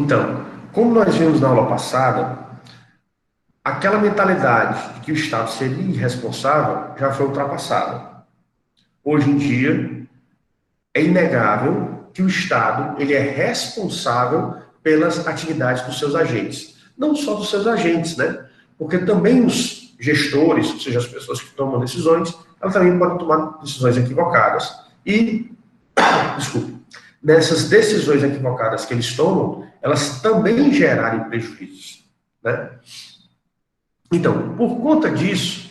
Então, como nós vimos na aula passada, aquela mentalidade de que o Estado seria irresponsável já foi ultrapassada. Hoje em dia, é inegável que o Estado ele é responsável pelas atividades dos seus agentes. Não só dos seus agentes, né? Porque também os gestores, ou seja, as pessoas que tomam decisões, elas também podem tomar decisões equivocadas. E, desculpe, nessas decisões equivocadas que eles tomam, elas também gerarem prejuízos, né? Então, por conta disso,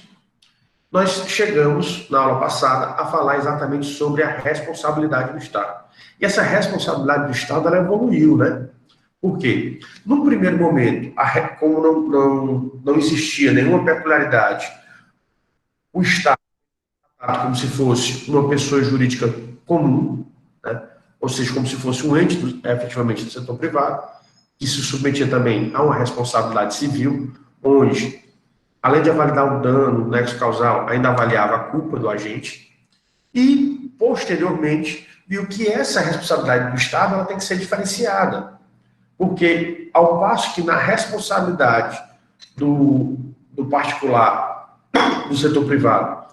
nós chegamos, na aula passada, a falar exatamente sobre a responsabilidade do Estado. E essa responsabilidade do Estado, ela evoluiu, né? Por quê? No primeiro momento, como não existia nenhuma peculiaridade, o Estado, como se fosse uma pessoa jurídica comum, né? Ou seja, como se fosse um ente efetivamente do setor privado, que se submetia também a uma responsabilidade civil, onde além de avaliar o dano, o nexo causal, ainda avaliava a culpa do agente e, posteriormente, viu que essa responsabilidade do Estado ela tem que ser diferenciada. Porque, ao passo que na responsabilidade do particular, do setor privado,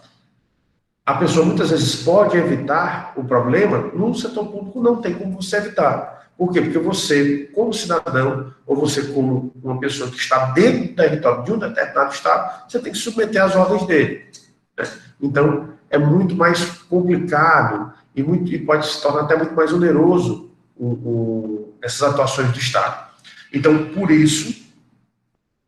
a pessoa muitas vezes pode evitar o problema, no setor público não tem como você evitar. Por quê? Porque você, como cidadão, ou você como uma pessoa que está dentro do território de um determinado estado, você tem que submeter às ordens dele. Né? Então, é muito mais complicado e pode se tornar até muito mais oneroso essas atuações do Estado. Então, por isso,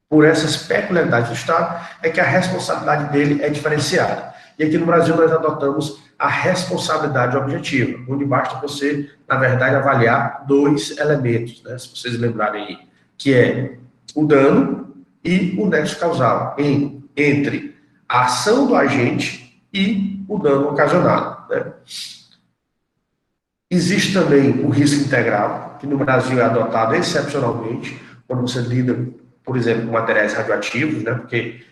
por essas peculiaridades do Estado, é que a responsabilidade dele é diferenciada. E aqui no Brasil nós adotamos a responsabilidade objetiva, onde basta você, na verdade, avaliar dois elementos, né, se vocês lembrarem aí, que é o dano e o nexo causal, entre a ação do agente e o dano ocasionado. Né? Existe também o risco integral, que no Brasil é adotado excepcionalmente, quando você lida, por exemplo, com materiais radioativos, né, porque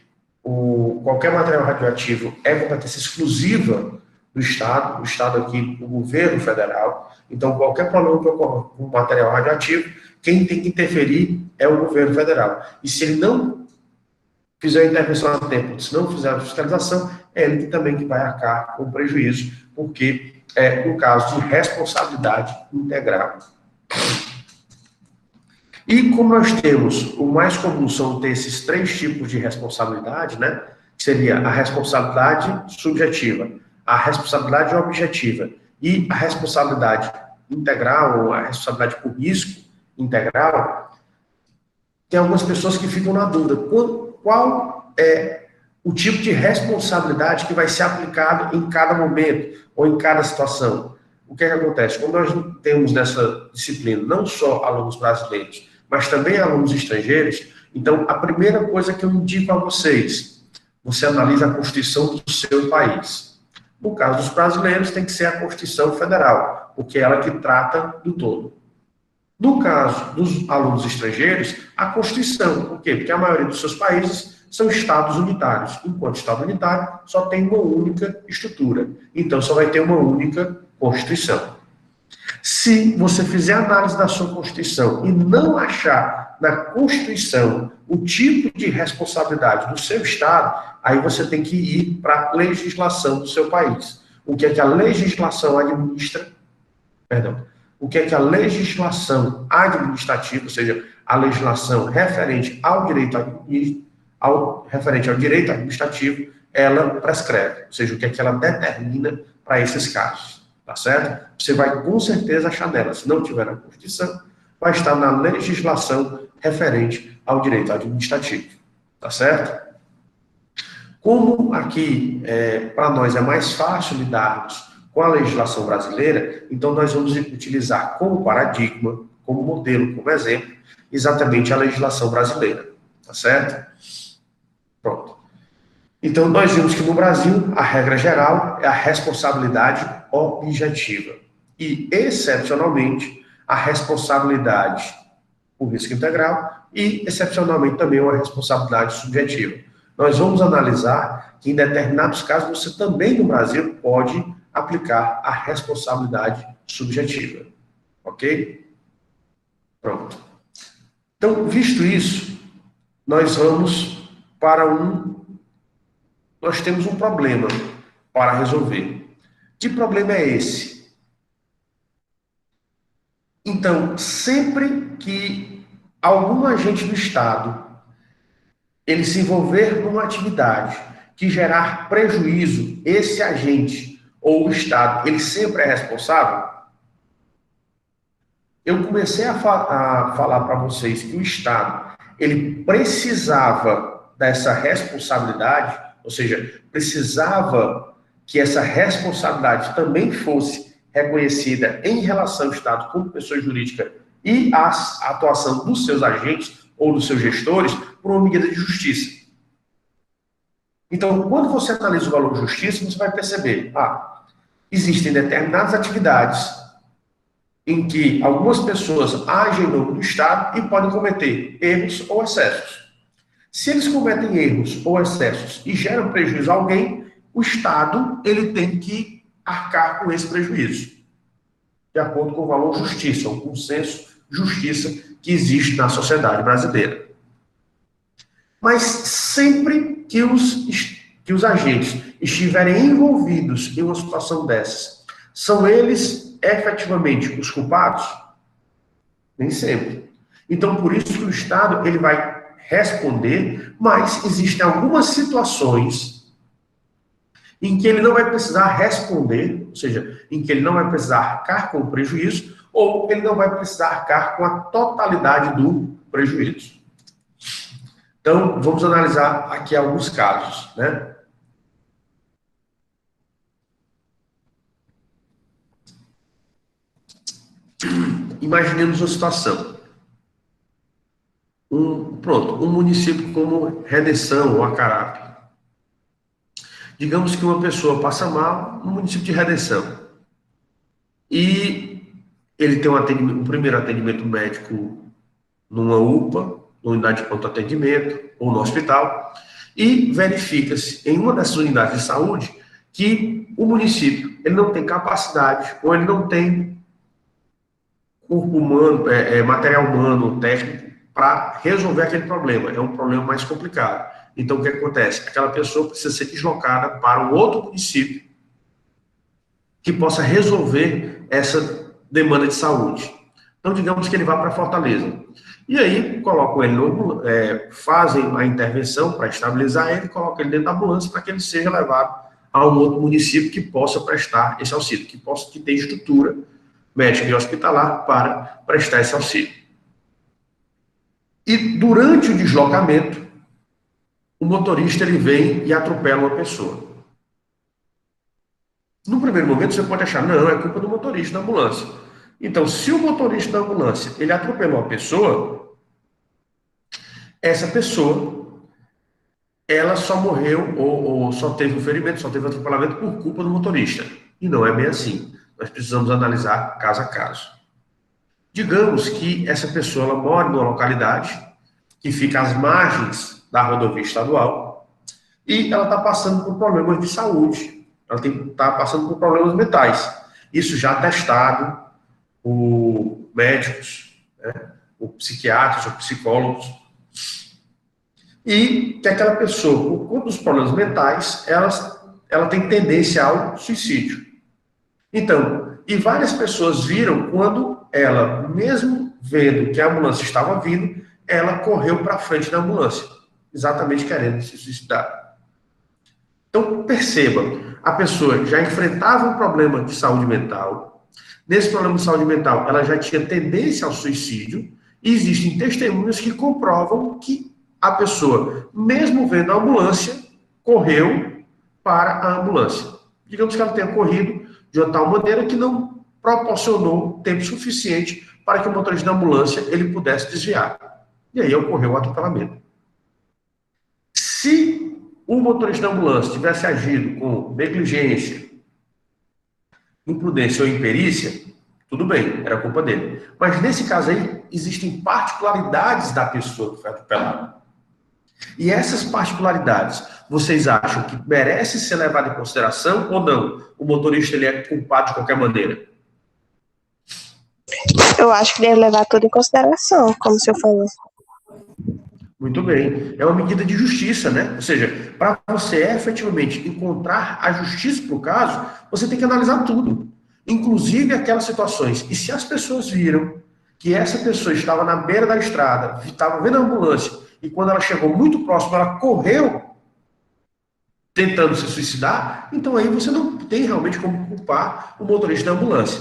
qualquer material radioativo é competência exclusiva do Estado, o Estado aqui, o governo federal. Então, qualquer problema que ocorra com material radioativo, quem tem que interferir é o governo federal. E se ele não fizer a intervenção a tempo, se não fizer a fiscalização, é ele que também que vai arcar com prejuízo, porque é um caso de responsabilidade integral. E como nós temos, o mais comum são ter esses três tipos de responsabilidade, né? Que seria a responsabilidade subjetiva, a responsabilidade objetiva e a responsabilidade integral, ou a responsabilidade por risco integral. Tem algumas pessoas que ficam na dúvida, qual é o tipo de responsabilidade que vai ser aplicado em cada momento ou em cada situação. O que é que acontece? Quando nós temos nessa disciplina não só alunos brasileiros, mas também alunos estrangeiros, então a primeira coisa que eu indico a vocês, você analisa a Constituição do seu país. No caso dos brasileiros, tem que ser a Constituição Federal, porque é ela que trata do todo. No caso dos alunos estrangeiros, a Constituição. Por quê? Porque a maioria dos seus países são estados unitários. Enquanto estado unitário, só tem uma única estrutura. Então, só vai ter uma única Constituição. Se você fizer análise da sua Constituição e não achar na Constituição o tipo de responsabilidade do seu Estado, aí você tem que ir para a legislação do seu país. O que é que a legislação administra? Perdão. O que é que a legislação administrativa, ou seja, a legislação referente ao direito administrativo, ela prescreve, ou seja, o que é que ela determina para esses casos, tá certo? Você vai com certeza achar nela, se não tiver na Constituição, vai estar na legislação referente ao direito administrativo, tá certo? Como aqui, para nós, é mais fácil lidarmos com a legislação brasileira, então nós vamos utilizar como paradigma, como modelo, como exemplo, exatamente a legislação brasileira, tá certo? Pronto. Então, nós vimos que no Brasil, a regra geral é a responsabilidade objetiva e, excepcionalmente, a responsabilidade por risco integral e, excepcionalmente, também uma responsabilidade subjetiva. Nós vamos analisar que, em determinados casos, você também, no Brasil, pode aplicar a responsabilidade subjetiva. Ok? Pronto. Então, visto isso, nós vamos nós temos um problema para resolver. Que problema é esse? Então, sempre que algum agente do Estado ele se envolver numa atividade que gerar prejuízo, esse agente ou o Estado, ele sempre é responsável? Eu comecei a falar para vocês que o Estado, ele precisava dessa responsabilidade, ou seja, precisava que essa responsabilidade também fosse reconhecida em relação ao Estado como pessoa jurídica e a atuação dos seus agentes ou dos seus gestores por uma medida de justiça. Então, quando você analisa o valor de justiça, você vai perceber, existem determinadas atividades em que algumas pessoas agem em nome do Estado e podem cometer erros ou excessos. Se eles cometem erros ou excessos e geram prejuízo a alguém, o Estado ele tem que arcar com esse prejuízo, de acordo com o valor justiça, o consenso justiça que existe na sociedade brasileira. Mas sempre que os agentes estiverem envolvidos em uma situação dessas, são eles efetivamente os culpados? Nem sempre. Então, por isso que o Estado ele vai responder, mas existem algumas situações em que ele não vai precisar responder, ou seja, em que ele não vai precisar arcar com o prejuízo, ou ele não vai precisar arcar com a totalidade do prejuízo. Então, vamos analisar aqui alguns casos, né? Imaginemos uma situação. Um município como Redenção ou Acarape. Digamos que uma pessoa passa mal no município de Redenção. E ele tem um primeiro atendimento médico numa UPA, numa unidade de pronto atendimento, ou no hospital, e verifica-se em uma dessas unidades de saúde que o município ele não tem capacidade, ou ele não tem corpo humano, material humano, técnico, para resolver aquele problema. É um problema mais complicado. Então, o que acontece? Aquela pessoa precisa ser deslocada para um outro município que possa resolver essa demanda de saúde. Então, digamos que ele vá para Fortaleza. E aí, colocam ele fazem a intervenção para estabilizar ele, colocam ele dentro da ambulância para que ele seja levado a um outro município que possa prestar esse auxílio, que tenha estrutura médica e hospitalar para prestar esse auxílio. E durante o deslocamento, o motorista ele vem e atropela uma pessoa. No primeiro momento, você pode achar, não, é culpa do motorista da ambulância. Então, se o motorista da ambulância ele atropelou a pessoa, essa pessoa, ela só morreu ou só teve um ferimento, só teve um atropelamento por culpa do motorista. E não é bem assim. Nós precisamos analisar caso a caso. Digamos que essa pessoa ela mora numa localidade que fica às margens da rodovia estadual e ela está passando por problemas de saúde. Ela está passando por problemas mentais. Isso já testado por médicos, né, por psiquiatras ou psicólogos. E que aquela pessoa, por conta dos problemas mentais, ela tem tendência ao suicídio. Então, e várias pessoas viram quando ela, mesmo vendo que a ambulância estava vindo, ela correu para frente da ambulância, exatamente querendo se suicidar. Então, perceba, a pessoa já enfrentava um problema de saúde mental. Nesse problema de saúde mental, ela já tinha tendência ao suicídio, e existem testemunhas que comprovam que a pessoa, mesmo vendo a ambulância, correu para a ambulância. Digamos que ela tenha corrido de uma tal maneira que não proporcionou tempo suficiente para que o motorista da ambulância ele pudesse desviar. E aí ocorreu o atropelamento. Se o motorista da ambulância tivesse agido com negligência, imprudência ou imperícia, tudo bem, era culpa dele. Mas nesse caso aí, existem particularidades da pessoa que foi atropelada. E essas particularidades, vocês acham que merece ser levado em consideração ou não? O motorista ele é culpado de qualquer maneira? Eu acho que deve levar tudo em consideração, como o senhor falou. Muito bem. É uma medida de justiça, né? Ou seja, para você efetivamente encontrar a justiça para o caso, você tem que analisar tudo, inclusive aquelas situações. E se as pessoas viram que essa pessoa estava na beira da estrada, estava vendo a ambulância, e quando ela chegou muito próximo, ela correu tentando se suicidar, então aí você não tem realmente como culpar o motorista da ambulância.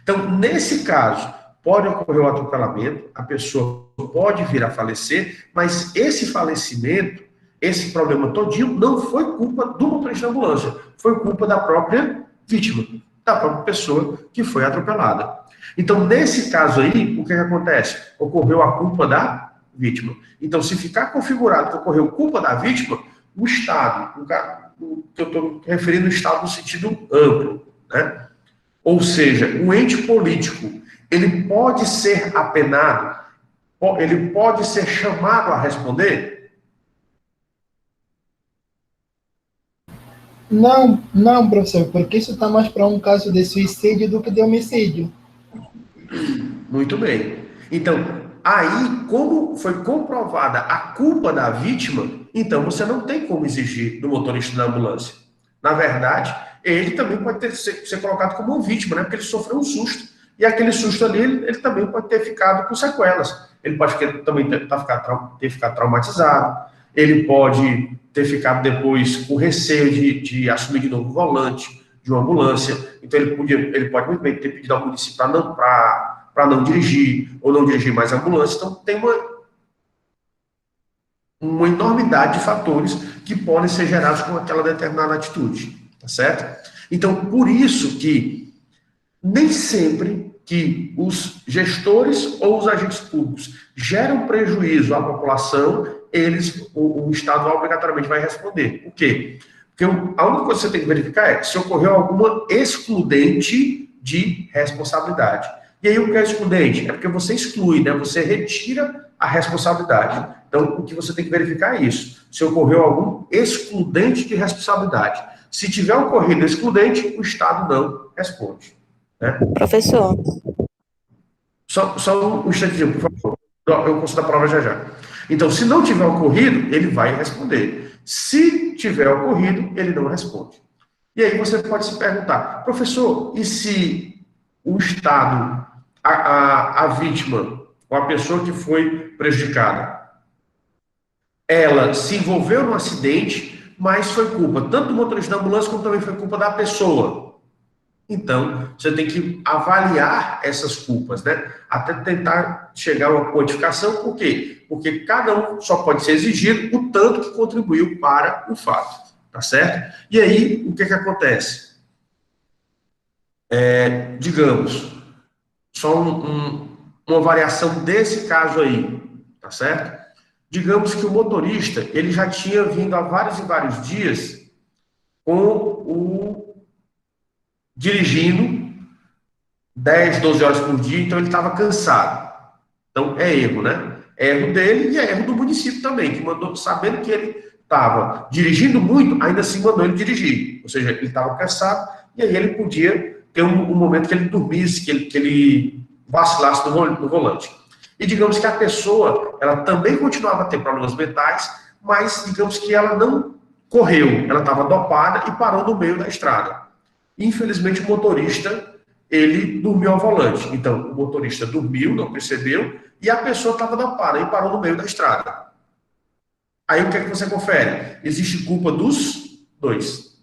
Então, nesse caso, pode ocorrer o atropelamento, a pessoa pode vir a falecer, mas esse falecimento, esse problema todinho, não foi culpa do motorista da ambulância, foi culpa da própria vítima, da própria pessoa que foi atropelada. Então, nesse caso aí, o que acontece? Ocorreu a culpa da vítima. Então, se ficar configurado que ocorreu culpa da vítima, o Estado, o que eu estou referindo ao Estado no sentido amplo, né? Ou seja, o ente político, ele pode ser apenado, ele pode ser chamado a responder? Não, não, professor, porque isso está mais para um caso de suicídio do que de homicídio. Muito bem. Então, aí, como foi comprovada a culpa da vítima, então você não tem como exigir do motorista da ambulância. Na verdade, ele também pode ser colocado como uma vítima, né? Porque ele sofreu um susto. E aquele susto ali, ele também pode ter ficado com sequelas. Ele pode também ter ficado traumatizado. Ele pode ter ficado depois com receio de assumir de novo o volante de uma ambulância. Então, ele pode muito bem ter pedido ao município para não dirigir, ou não dirigir mais a ambulância. Então, tem uma enormidade de fatores que podem ser gerados com aquela determinada atitude, tá certo? Então, por isso que nem sempre que os gestores ou os agentes públicos geram prejuízo à população, o Estado obrigatoriamente vai responder. Por quê? Porque a única coisa que você tem que verificar é se ocorreu alguma excludente de responsabilidade. E aí o que é excludente? É porque você exclui, né? Você retira a responsabilidade. Então, o que você tem que verificar é isso. Se ocorreu algum excludente de responsabilidade. Se tiver ocorrido excludente, o Estado não responde. Né? Professor, Só um instantinho, por favor. Eu consulto a prova já já. Então, se não tiver ocorrido, ele vai responder. Se tiver ocorrido, ele não responde. E aí você pode se perguntar, professor, e se o Estado, a vítima, ou a pessoa que foi prejudicada, ela se envolveu no acidente, mas foi culpa tanto do motorista da ambulância, como também foi culpa da pessoa. Então, você tem que avaliar essas culpas, né? Até tentar chegar a uma quantificação. Por quê? Porque cada um só pode ser exigido o tanto que contribuiu para o fato, tá certo? E aí, o que acontece? Digamos, só uma variação desse caso aí, tá certo? Digamos que o motorista, ele já tinha vindo há vários e vários dias com o dirigindo 10, 12 horas por dia, então ele estava cansado. Então é erro, né? É erro dele e é erro do município também, que mandou, sabendo que ele estava dirigindo muito, ainda assim mandou ele dirigir. Ou seja, ele estava cansado e aí ele podia ter um momento que ele dormisse, que ele vacilasse no volante. E digamos que a pessoa, ela também continuava a ter problemas mentais, mas digamos que ela não correu, ela estava dopada e parou no meio da estrada. Infelizmente, o motorista, ele dormiu ao volante. Então, o motorista dormiu, não percebeu, e a pessoa estava dopada e parou no meio da estrada. Aí, o que é que você confere? Existe culpa dos dois.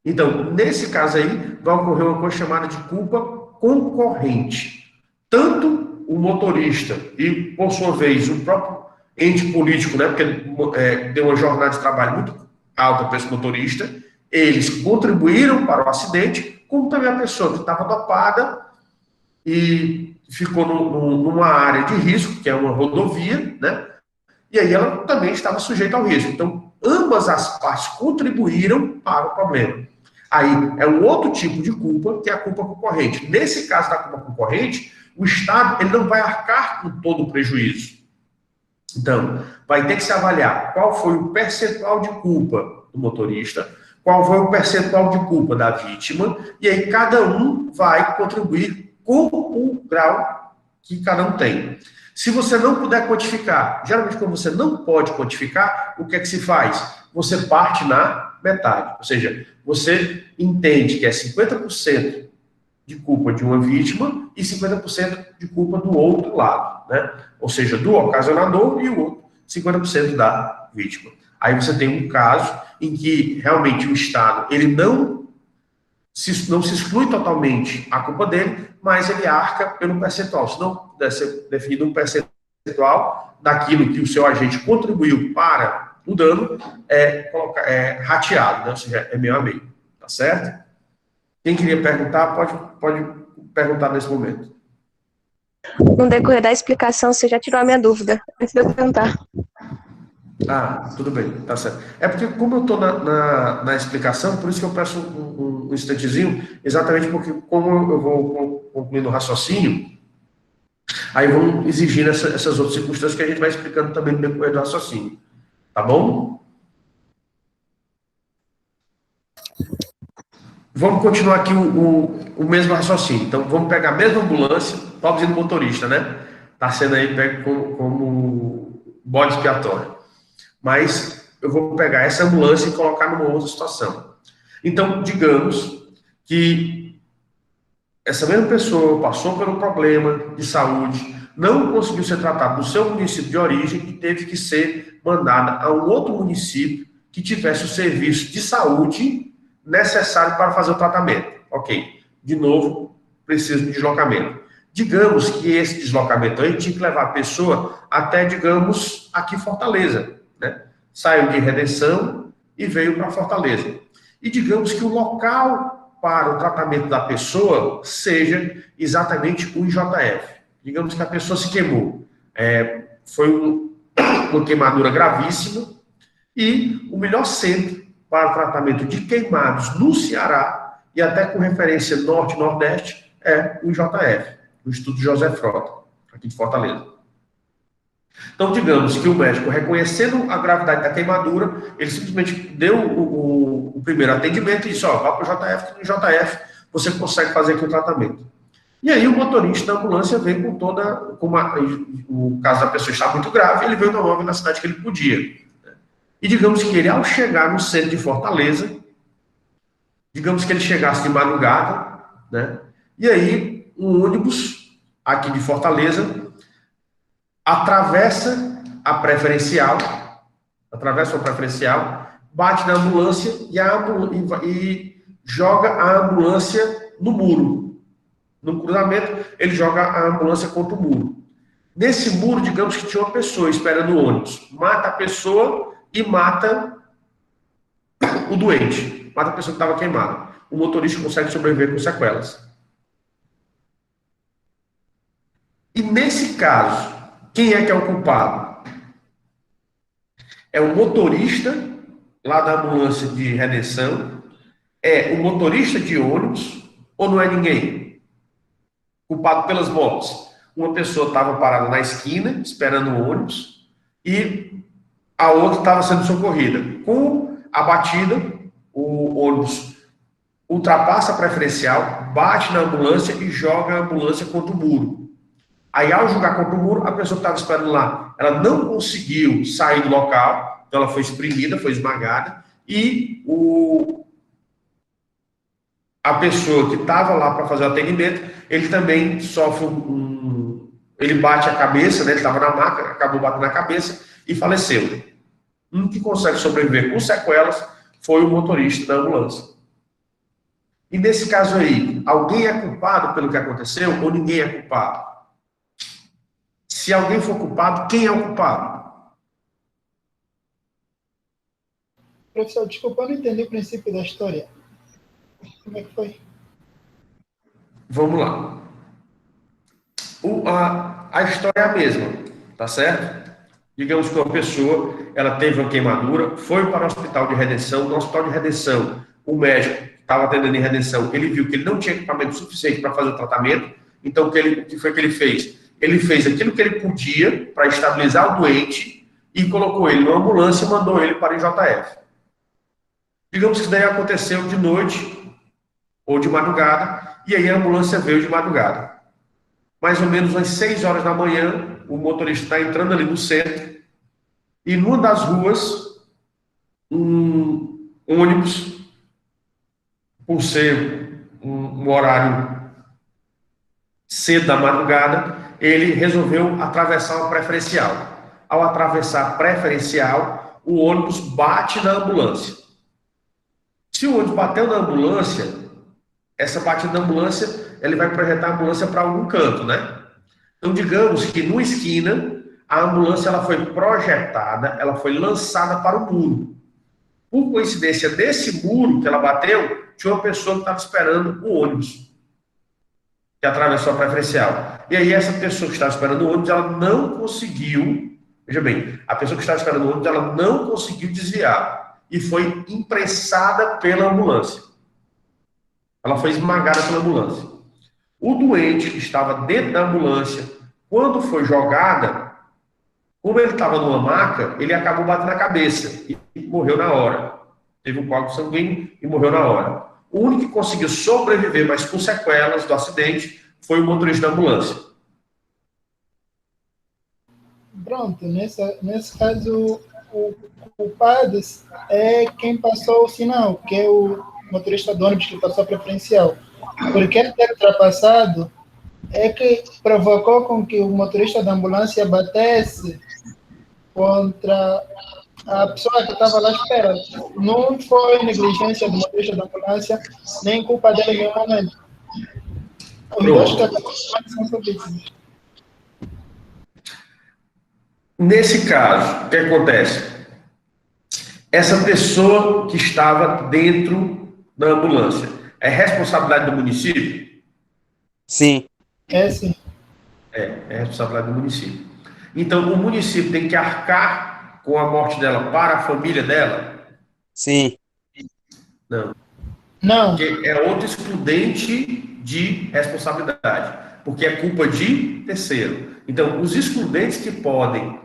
Então, nesse caso aí, vai ocorrer uma coisa chamada de culpa concorrente. Tanto o motorista e, por sua vez, o próprio ente político, né, porque deu uma jornada de trabalho muito alta para esse motorista, eles contribuíram para o acidente, como também a pessoa que estava dopada e ficou numa área de risco, que é uma rodovia, né? E aí ela também estava sujeita ao risco. Então, ambas as partes contribuíram para o problema. Aí é um outro tipo de culpa, que é a culpa concorrente. Nesse caso da culpa concorrente, o Estado ele não vai arcar com todo o prejuízo. Então, vai ter que se avaliar qual foi o percentual de culpa do motorista, qual foi o percentual de culpa da vítima, e aí cada um vai contribuir com o grau que cada um tem. Se você não puder quantificar, geralmente quando você não pode quantificar, o que é que se faz? Você parte na metade, ou seja, você entende que é 50% de culpa de uma vítima e 50% de culpa do outro lado, né? Ou seja, do ocasionador e o outro 50% da vítima. Aí você tem um caso em que realmente o Estado ele não se exclui totalmente a culpa dele, mas ele arca pelo percentual. Se não puder ser definido um percentual daquilo que o seu agente contribuiu para o dano, é rateado, né? Ou seja, é meio a meio. Tá certo? Quem queria perguntar, pode perguntar nesse momento. No decorrer da explicação, você já tirou a minha dúvida, antes de eu perguntar. Ah, tudo bem, tá certo. É porque, como eu estou na explicação, por isso que eu peço um instantezinho, exatamente porque, como eu vou concluindo o raciocínio, aí vão exigindo essas outras circunstâncias que a gente vai explicando também no decorrer do raciocínio. Tá bom? Vamos continuar aqui o mesmo raciocínio. Então, vamos pegar a mesma ambulância, pobrezinho do motorista, né? Está sendo aí pego como bode expiatório. Mas eu vou pegar essa ambulância e colocar numa outra situação. Então, digamos que essa mesma pessoa passou por um problema de saúde, não conseguiu ser tratada no seu município de origem e teve que ser mandada a um outro município que tivesse o serviço de saúde necessário para fazer o tratamento. Ok. De novo, precisa de deslocamento. Digamos que esse deslocamento aí tinha que levar a pessoa até, digamos, aqui em Fortaleza, né? Saiu de Redenção e veio para Fortaleza. E digamos que o local para o tratamento da pessoa seja exatamente o IJF. Digamos que a pessoa se queimou. Foi uma queimadura gravíssima e o melhor centro para o tratamento de queimados no Ceará e até com referência norte e nordeste é o IJF, o Instituto José Frota, aqui de Fortaleza. Então, digamos que o médico, reconhecendo a gravidade da queimadura, ele simplesmente deu o primeiro atendimento e disse, ó, vá para o JF, que no JF você consegue fazer aqui o tratamento. E aí o motorista da ambulância veio o caso da pessoa está muito grave, ele veio normalmente na cidade que ele podia. E digamos que ele, ao chegar no centro de Fortaleza, digamos que ele chegasse de madrugada, né? E aí um ônibus aqui de Fortaleza atravessa a preferencial, bate na ambulância e joga a ambulância no muro. No cruzamento, ele joga a ambulância contra o muro. Nesse muro, digamos que tinha uma pessoa esperando o ônibus. Mata a pessoa e mata o doente. Mata a pessoa que estava queimada. O motorista consegue sobreviver com sequelas. E nesse caso, quem é que é o culpado? É o motorista lá da ambulância de Redenção? É o motorista de ônibus? Ou não é ninguém? Culpado pelas mortes. Uma pessoa estava parada na esquina, esperando o ônibus, e a outra estava sendo socorrida. Com a batida, o ônibus ultrapassa a preferencial, bate na ambulância e joga a ambulância contra o muro. Aí, ao jogar contra o muro, a pessoa que estava esperando lá, ela não conseguiu sair do local, então ela foi espremida, foi esmagada, e a pessoa que estava lá para fazer o atendimento, ele também sofre ele bate a cabeça, né? Ele estava na maca, acabou batendo na cabeça e faleceu. Um que consegue sobreviver com sequelas foi o motorista da ambulância. E nesse caso aí, alguém é culpado pelo que aconteceu ou ninguém é culpado? Se alguém for culpado, quem é o culpado? Professor, desculpa, eu não entendi o princípio da história. Como é que foi? Vamos lá. A história é a mesma, tá certo? Digamos que uma pessoa, ela teve uma queimadura, foi para o hospital de Redenção. No hospital de Redenção, o médico que estava atendendo em Redenção, ele viu que ele não tinha equipamento suficiente para fazer o tratamento. Então, o que foi que ele fez? Ele fez aquilo que ele podia para estabilizar o doente e colocou ele numa ambulância e mandou ele para o IJF. Digamos que isso daí aconteceu de noite ou de madrugada, e aí a ambulância veio de madrugada. Mais ou menos às 6 horas da manhã, o motorista está entrando ali no centro e numa das ruas, um ônibus, por ser um horário cedo da madrugada, ele resolveu atravessar uma preferencial. Ao atravessar a preferencial, o ônibus bate na ambulância. Se o ônibus bateu na ambulância, essa batida na ambulância, ele vai projetar a ambulância para algum canto, né? Então, digamos que numa esquina, a ambulância ela foi projetada, ela foi lançada para o muro. Por coincidência, desse muro que ela bateu, tinha uma pessoa que estava esperando o ônibus, que atravessou a preferencial. E aí, essa pessoa que estava esperando o ônibus, ela não conseguiu, veja bem, a pessoa que estava esperando o ônibus, ela não conseguiu desviar e foi imprensada pela ambulância. Ela foi esmagada pela ambulância. O doente que estava dentro da ambulância, quando foi jogada, como ele estava numa maca, ele acabou batendo na cabeça e morreu na hora. Teve um coágulo sanguíneo e morreu na hora. O único que conseguiu sobreviver, mas com sequelas do acidente, foi o motorista da ambulância. Pronto, nesse caso, o culpado é quem passou o sinal, que é o motorista do ônibus que passou a preferencial. Porque ele ter ultrapassado é que provocou com que o motorista da ambulância batesse contra a pessoa que estava lá esperando. Não foi negligência do motorista da ambulância, nem culpa dele em nenhum momento. Os dois que são vítimas. Nesse caso, o que acontece? Essa pessoa que estava dentro da ambulância é responsabilidade do município? Sim. É sim. É responsabilidade do município. Então, o município tem que arcar com a morte dela para a família dela? Sim. Não. Não. Porque é outro excludente de responsabilidade, porque é culpa de terceiro. Então, os excludentes que podem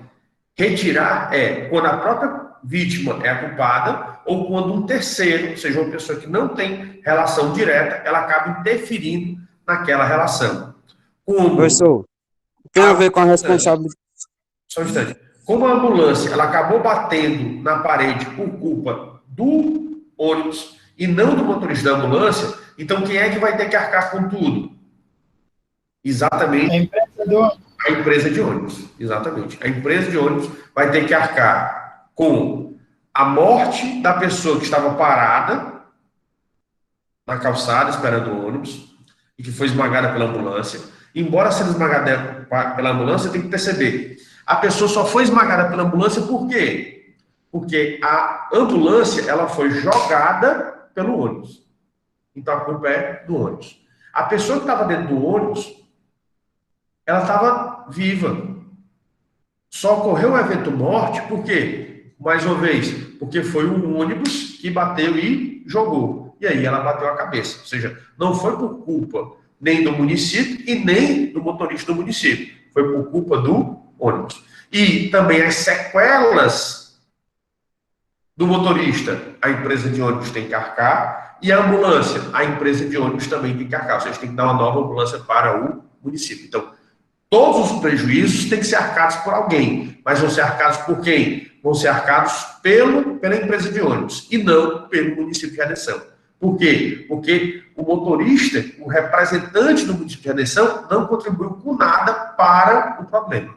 retirar é quando a própria vítima é a culpada ou quando um terceiro, ou seja, uma pessoa que não tem relação direta, ela acaba interferindo naquela relação. Como Professor, tem a ver com a responsabilidade. Só um instante. Como a ambulância ela acabou batendo na parede por culpa do ônibus e não do motorista da ambulância, então quem é que vai ter que arcar com tudo? Exatamente. A empresa do ônibus. A empresa de ônibus. Exatamente. A empresa de ônibus vai ter que arcar com a morte da pessoa que estava parada na calçada esperando o ônibus e que foi esmagada pela ambulância. Embora sendo esmagada pela ambulância, tem que perceber, a pessoa só foi esmagada pela ambulância por quê? Porque a ambulância ela foi jogada pelo ônibus. Então a culpa é do ônibus. A pessoa que estava dentro do ônibus, ela estava viva. Só ocorreu o evento morte por quê? Mais uma vez, porque foi um ônibus que bateu e jogou. E aí ela bateu a cabeça. Ou seja, não foi por culpa nem do município e nem do motorista do município. Foi por culpa do ônibus. E também as sequelas do motorista, a empresa de ônibus tem que arcar, e a ambulância, a empresa de ônibus também tem que arcar. Ou seja, tem que dar uma nova ambulância para o município. Então, todos os prejuízos têm que ser arcados por alguém, mas vão ser arcados por quem? Vão ser arcados pela empresa de ônibus e não pelo município de Redenção. Por quê? Porque o motorista, o representante do município de Redenção, não contribuiu com nada para o problema.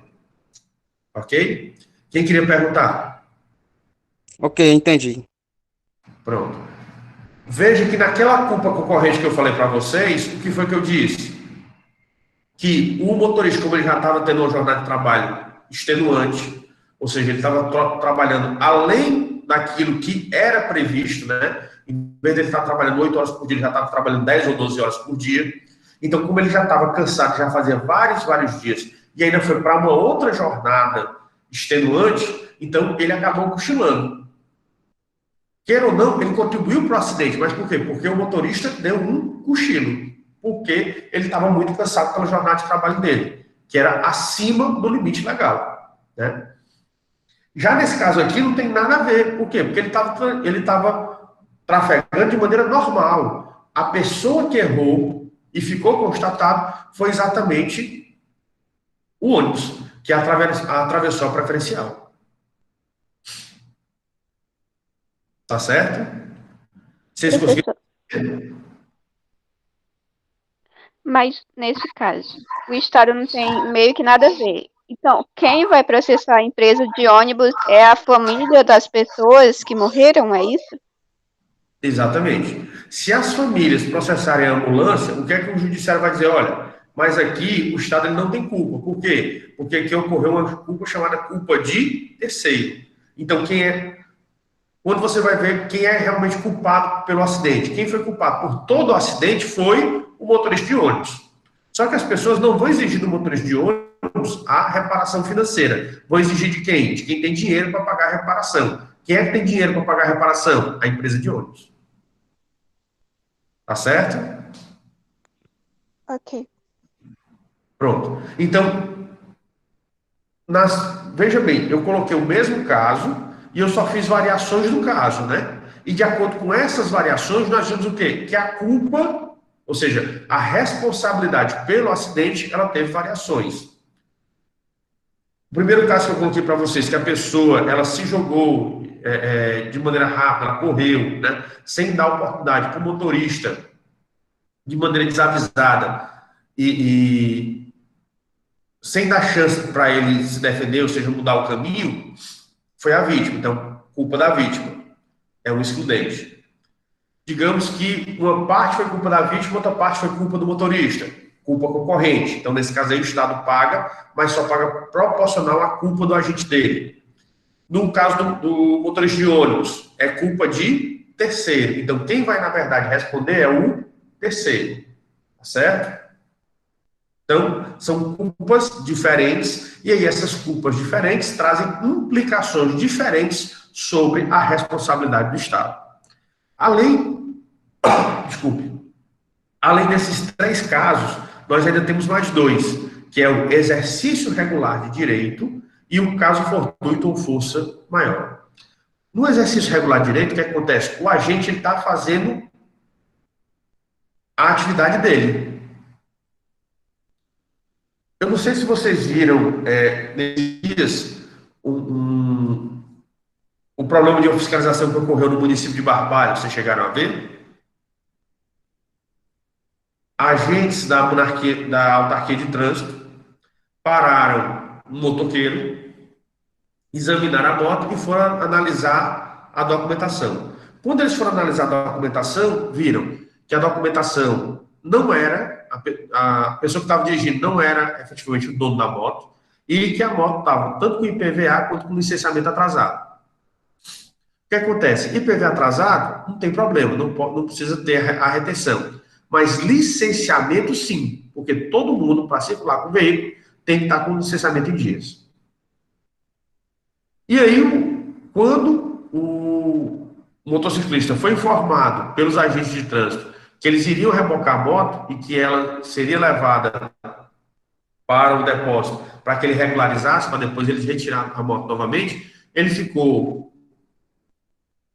Ok? Quem queria perguntar? Ok, entendi. Pronto. Veja que naquela culpa concorrente que eu falei para vocês, o que foi que eu disse? Que o motorista, como ele já estava tendo uma jornada de trabalho extenuante, ou seja, ele estava trabalhando além daquilo que era previsto, né? Em vez de ele estar trabalhando 8 horas por dia, ele já estava trabalhando 10 ou 12 horas por dia. Então, como ele já estava cansado, já fazia vários dias, e ainda foi para uma outra jornada extenuante, então ele acabou cochilando. Queira ou não, ele contribuiu para o acidente, mas por quê? Porque o motorista deu um cochilo, porque ele estava muito cansado pela jornada de trabalho dele, que era acima do limite legal, né? Já nesse caso aqui não tem nada a ver. Por quê? Porque ele estava trafegando de maneira normal. A pessoa que errou e ficou constatado foi exatamente o ônibus. que atravessou a preferencial. Tá certo? Vocês conseguiram? Mas, nesse caso, o Estado não tem meio que nada a ver. Então, quem vai processar a empresa de ônibus é a família das pessoas que morreram, é isso? Exatamente. Se as famílias processarem a ambulância, o que é que o judiciário vai dizer? Olha, mas aqui o Estado ele não tem culpa. Por quê? Porque aqui ocorreu uma culpa chamada culpa de terceiro. Então, quando você vai ver quem é realmente culpado pelo acidente, quem foi culpado por todo o acidente foi o motorista de ônibus. Só que as pessoas não vão exigir do motorista de ônibus a reparação financeira. Vão exigir de quem? De quem tem dinheiro para pagar a reparação. Quem é que tem dinheiro para pagar a reparação? A empresa de ônibus. Tá certo? Ok. Pronto. Então, veja bem, eu coloquei o mesmo caso e eu só fiz variações do caso, né? E de acordo com essas variações, nós vimos o quê? Que a culpa, ou seja, a responsabilidade pelo acidente, ela teve variações. O primeiro caso que eu coloquei para vocês, que a pessoa, ela se jogou de maneira rápida, ela correu, né? Sem dar oportunidade para o motorista, de maneira desavisada, e sem dar chance para ele se defender, ou seja, mudar o caminho, foi a vítima. Então, culpa da vítima. É um excludente. Digamos que uma parte foi culpa da vítima, outra parte foi culpa do motorista. Culpa concorrente. Então, nesse caso aí, o Estado paga, mas só paga proporcional à culpa do agente dele. No caso do motorista de ônibus, é culpa de terceiro. Então, quem vai, na verdade, responder é o terceiro. Tá certo? Então, são culpas diferentes, e aí essas culpas diferentes trazem implicações diferentes sobre a responsabilidade do Estado. Além desses 3 casos, nós ainda temos mais 2, que é o exercício regular de direito e o caso fortuito ou força maior. No exercício regular de direito, o que acontece? O agente está fazendo a atividade dele. Eu não sei se vocês viram nesses dias o problema de fiscalização que ocorreu no município de Barbalha. Vocês chegaram a ver? Agentes da autarquia de trânsito pararam um motoqueiro, examinaram a moto e foram analisar a documentação. Quando eles foram analisar a documentação, viram que a documentação não era, a pessoa que estava dirigindo não era efetivamente o dono da moto, e que a moto estava tanto com IPVA quanto com licenciamento atrasado. O que acontece? IPVA atrasado não tem problema, não precisa ter a retenção. Mas licenciamento sim, porque todo mundo, para circular com o veículo, tem que estar com licenciamento em dias. E aí, quando o motociclista foi informado pelos agentes de trânsito que eles iriam rebocar a moto e que ela seria levada para o depósito para que ele regularizasse, para depois eles retirarem a moto novamente, ele ficou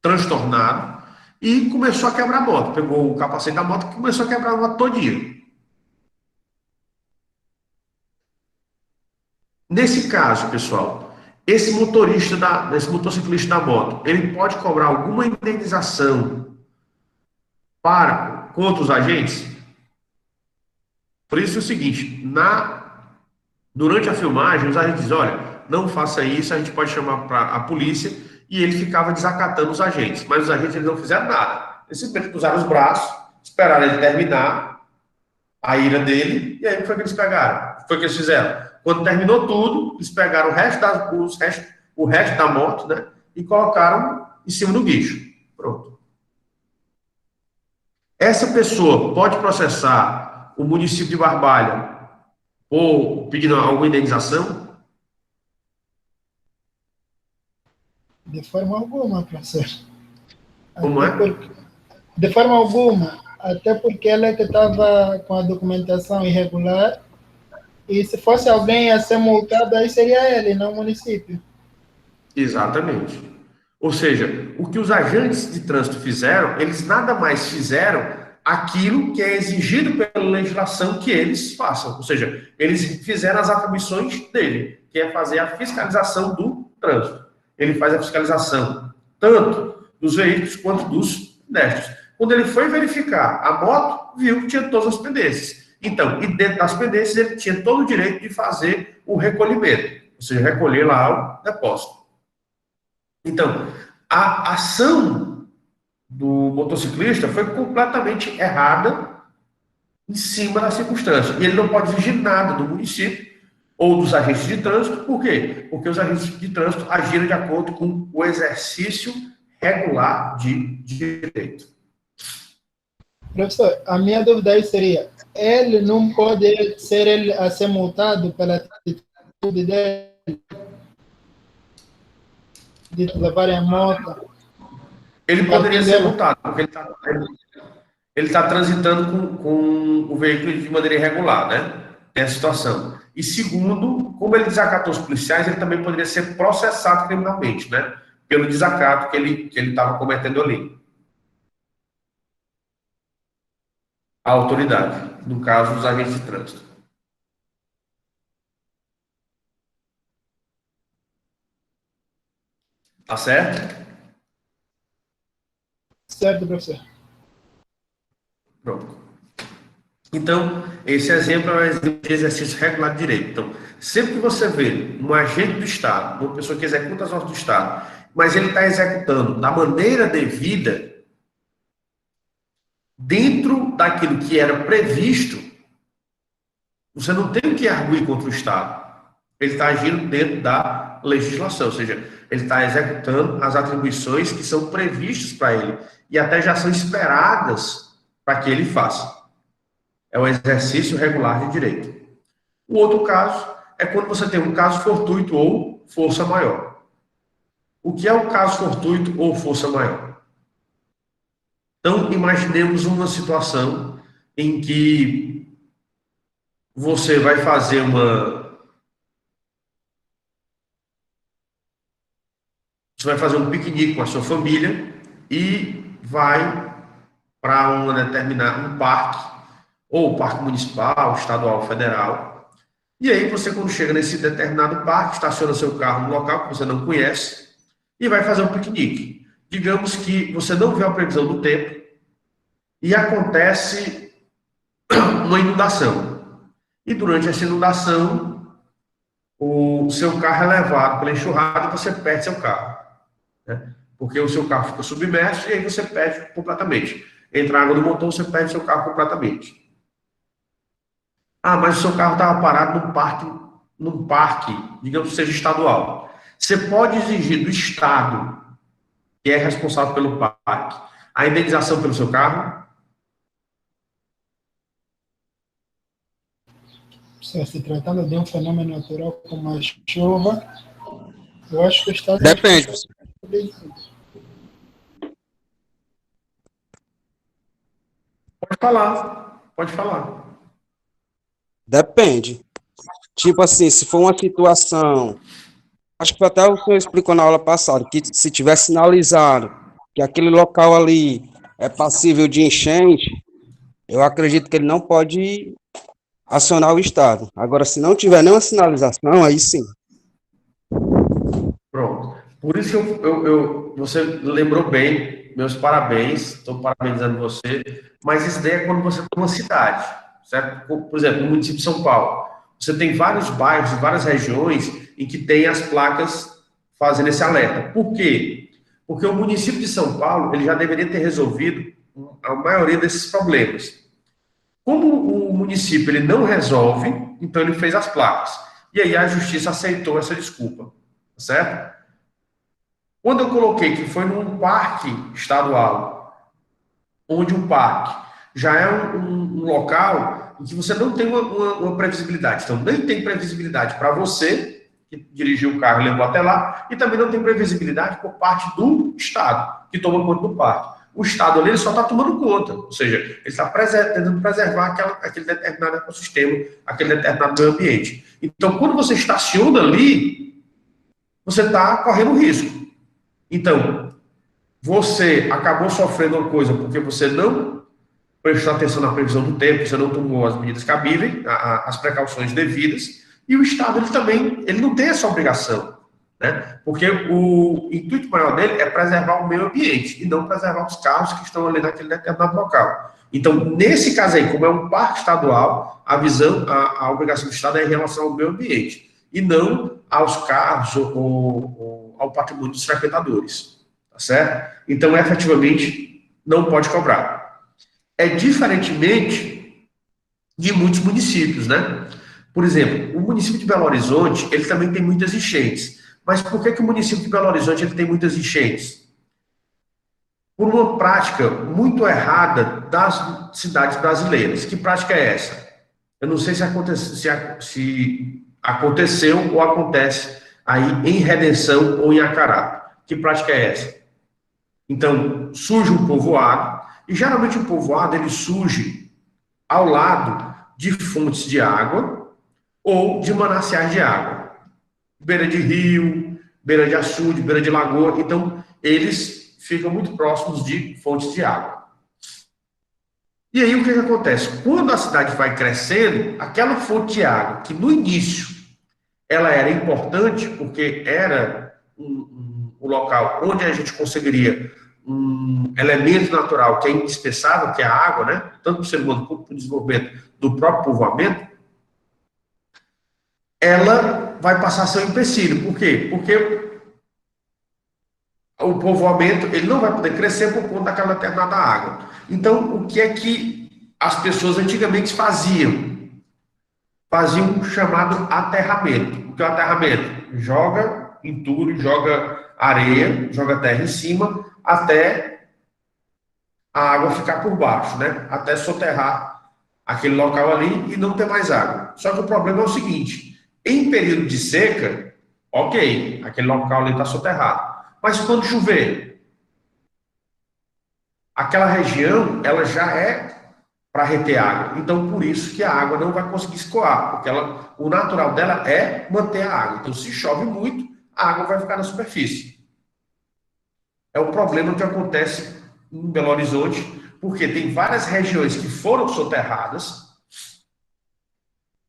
transtornado e começou a quebrar a moto. Pegou o capacete da moto e começou a quebrar a moto todinha. Nesse caso, pessoal, esse motociclista da moto, ele pode cobrar alguma indenização contra os agentes? Por isso é o seguinte, durante a filmagem, os agentes dizem, olha, não faça isso, a gente pode chamar a polícia, e ele ficava desacatando os agentes. Mas os agentes eles não fizeram nada. Eles simplesmente cruzaram os braços, esperaram ele terminar a ira dele, e aí o que foi que eles pegaram? O que foi que eles fizeram? Quando terminou tudo, eles pegaram o resto da moto, né, e colocaram em cima do guincho. Pronto. Essa pessoa pode processar o município de Barbalha ou pedindo alguma indenização? De forma alguma, professor. Como é? De forma alguma, até porque ela é que estava com a documentação irregular, e se fosse alguém a ser multado, aí seria ele, não o município. Exatamente. Ou seja, o que os agentes de trânsito fizeram, eles nada mais fizeram aquilo que é exigido pela legislação que eles façam. Ou seja, eles fizeram as atribuições dele, que é fazer a fiscalização do trânsito. Ele faz a fiscalização tanto dos veículos quanto dos pedestres. Quando ele foi verificar a moto, viu que tinha todas as pendências. Então, e dentro das pendências, ele tinha todo o direito de fazer o recolhimento, ou seja, recolher lá o depósito. Então, a ação do motociclista foi completamente errada em cima da circunstância. E ele não pode exigir nada do município ou dos agentes de trânsito. Por quê? Porque os agentes de trânsito agiram de acordo com o exercício regular de direito. Professor, a minha dúvida aí seria, ele não pode ser ele a ser multado pela atitude dele de levarem a moto? Ele poderia ser multado, porque ele está transitando com o veículo de maneira irregular, né? Tem a situação. E segundo, como ele desacatou os policiais, ele também poderia ser processado criminalmente, né? Pelo desacato que ele estava cometendo ali. A autoridade, no caso dos agentes de trânsito. Tá certo? Certo, professor. Pronto. Então, esse exemplo é um exemplo de exercício regular de direito. Então, sempre que você vê um agente do Estado, uma pessoa que executa as ordens do Estado, mas ele está executando da maneira devida, dentro daquilo que era previsto, você não tem que arguir contra o Estado. Ele está agindo dentro da legislação, ou seja, ele está executando as atribuições que são previstas para ele e até já são esperadas para que ele faça. É o exercício regular de direito. O outro caso é quando você tem um caso fortuito ou força maior. O que é o caso fortuito ou força maior? Então, imaginemos uma situação em que você vai fazer um piquenique com a sua família e vai para um parque, ou parque municipal, estadual, federal. E aí você, quando chega nesse determinado parque, estaciona seu carro no local que você não conhece e vai fazer um piquenique. Digamos que você não viu a previsão do tempo e acontece uma inundação. E durante essa inundação, o seu carro é levado pela enxurrada e você perde seu carro, né? Porque o seu carro fica submerso e aí você perde completamente. Entra água no motor, você perde seu carro completamente. Ah, mas o seu carro estava parado num parque, digamos que seja estadual. Você pode exigir do Estado, que é responsável pelo parque, a indenização pelo seu carro? Se tratando de um fenômeno natural como a chuva, eu acho que o Estado... Depende. Pode falar. Depende. Tipo assim, se for uma situação, acho que até o senhor explicou na aula passada, que se tiver sinalizado que aquele local ali é passível de enchente, eu acredito que ele não pode acionar o Estado. Agora, se não tiver nenhuma sinalização, aí sim. Pronto. Por isso que você lembrou bem, meus parabéns, estou parabenizando você, mas isso daí é quando você tem uma cidade, certo? Por exemplo, no município de São Paulo, você tem vários bairros, várias regiões em que tem as placas fazendo esse alerta. Por quê? Porque o município de São Paulo, ele já deveria ter resolvido a maioria desses problemas. Como o município ele não resolve, então ele fez as placas. E aí a justiça aceitou essa desculpa, certo? Quando eu coloquei que foi num parque estadual, onde o parque já é um local em que você não tem uma previsibilidade. Então, nem tem previsibilidade para você, que dirigiu o carro e levou até lá, e também não tem previsibilidade por parte do Estado, que toma conta do parque. O Estado ali ele só está tomando conta, ou seja, ele está tentando preservar aquele determinado ecossistema, aquele determinado meio ambiente. Então, quando você estaciona ali, você está correndo risco. Então, você acabou sofrendo uma coisa porque você não prestou atenção na previsão do tempo, você não tomou as medidas cabíveis, as precauções devidas, e o Estado, ele também, ele não tem essa obrigação, né? Porque o intuito maior dele é preservar o meio ambiente, e não preservar os carros que estão ali naquele determinado local. Então, nesse caso aí, como é um parque estadual, a obrigação do Estado é em relação ao meio ambiente, e não aos carros ou ao patrimônio dos frequentadores, tá certo? Então, efetivamente, não pode cobrar. É diferentemente de muitos municípios, né? Por exemplo, o município de Belo Horizonte, ele também tem muitas enchentes. Mas por que o município de Belo Horizonte ele tem muitas enchentes? Por uma prática muito errada das cidades brasileiras. Que prática é essa? Eu não sei se aconteceu ou acontece aí em Redenção ou em Acará. Que prática é essa? Então, surge um povoado, e geralmente o povoado ele surge ao lado de fontes de água ou de mananciais de água. Beira de rio, beira de açude, beira de lagoa. Então, eles ficam muito próximos de fontes de água. E aí, o que acontece? Quando a cidade vai crescendo, aquela fonte de água, que no início ela era importante, porque era um local onde a gente conseguiria um elemento natural que é indispensável, que é a água, né? Tanto para o ser humano quanto para o desenvolvimento do próprio povoamento, ela vai passar a ser um empecilho. Por quê? Porque o povoamento ele não vai poder crescer por conta daquela determinada água. Então, o que é que as pessoas antigamente faziam? Faziam um chamado aterramento. O que é o aterramento? Joga entulho, joga areia, joga terra em cima, até a água ficar por baixo, né? Até soterrar aquele local ali e não ter mais água. Só que o problema é o seguinte: em período de seca, ok, aquele local ali está soterrado. Mas quando chover, aquela região ela já é para reter água. Então, por isso que a água não vai conseguir escoar, porque o natural dela é manter a água. Então, se chove muito, a água vai ficar na superfície. É o problema que acontece em Belo Horizonte, porque tem várias regiões que foram soterradas,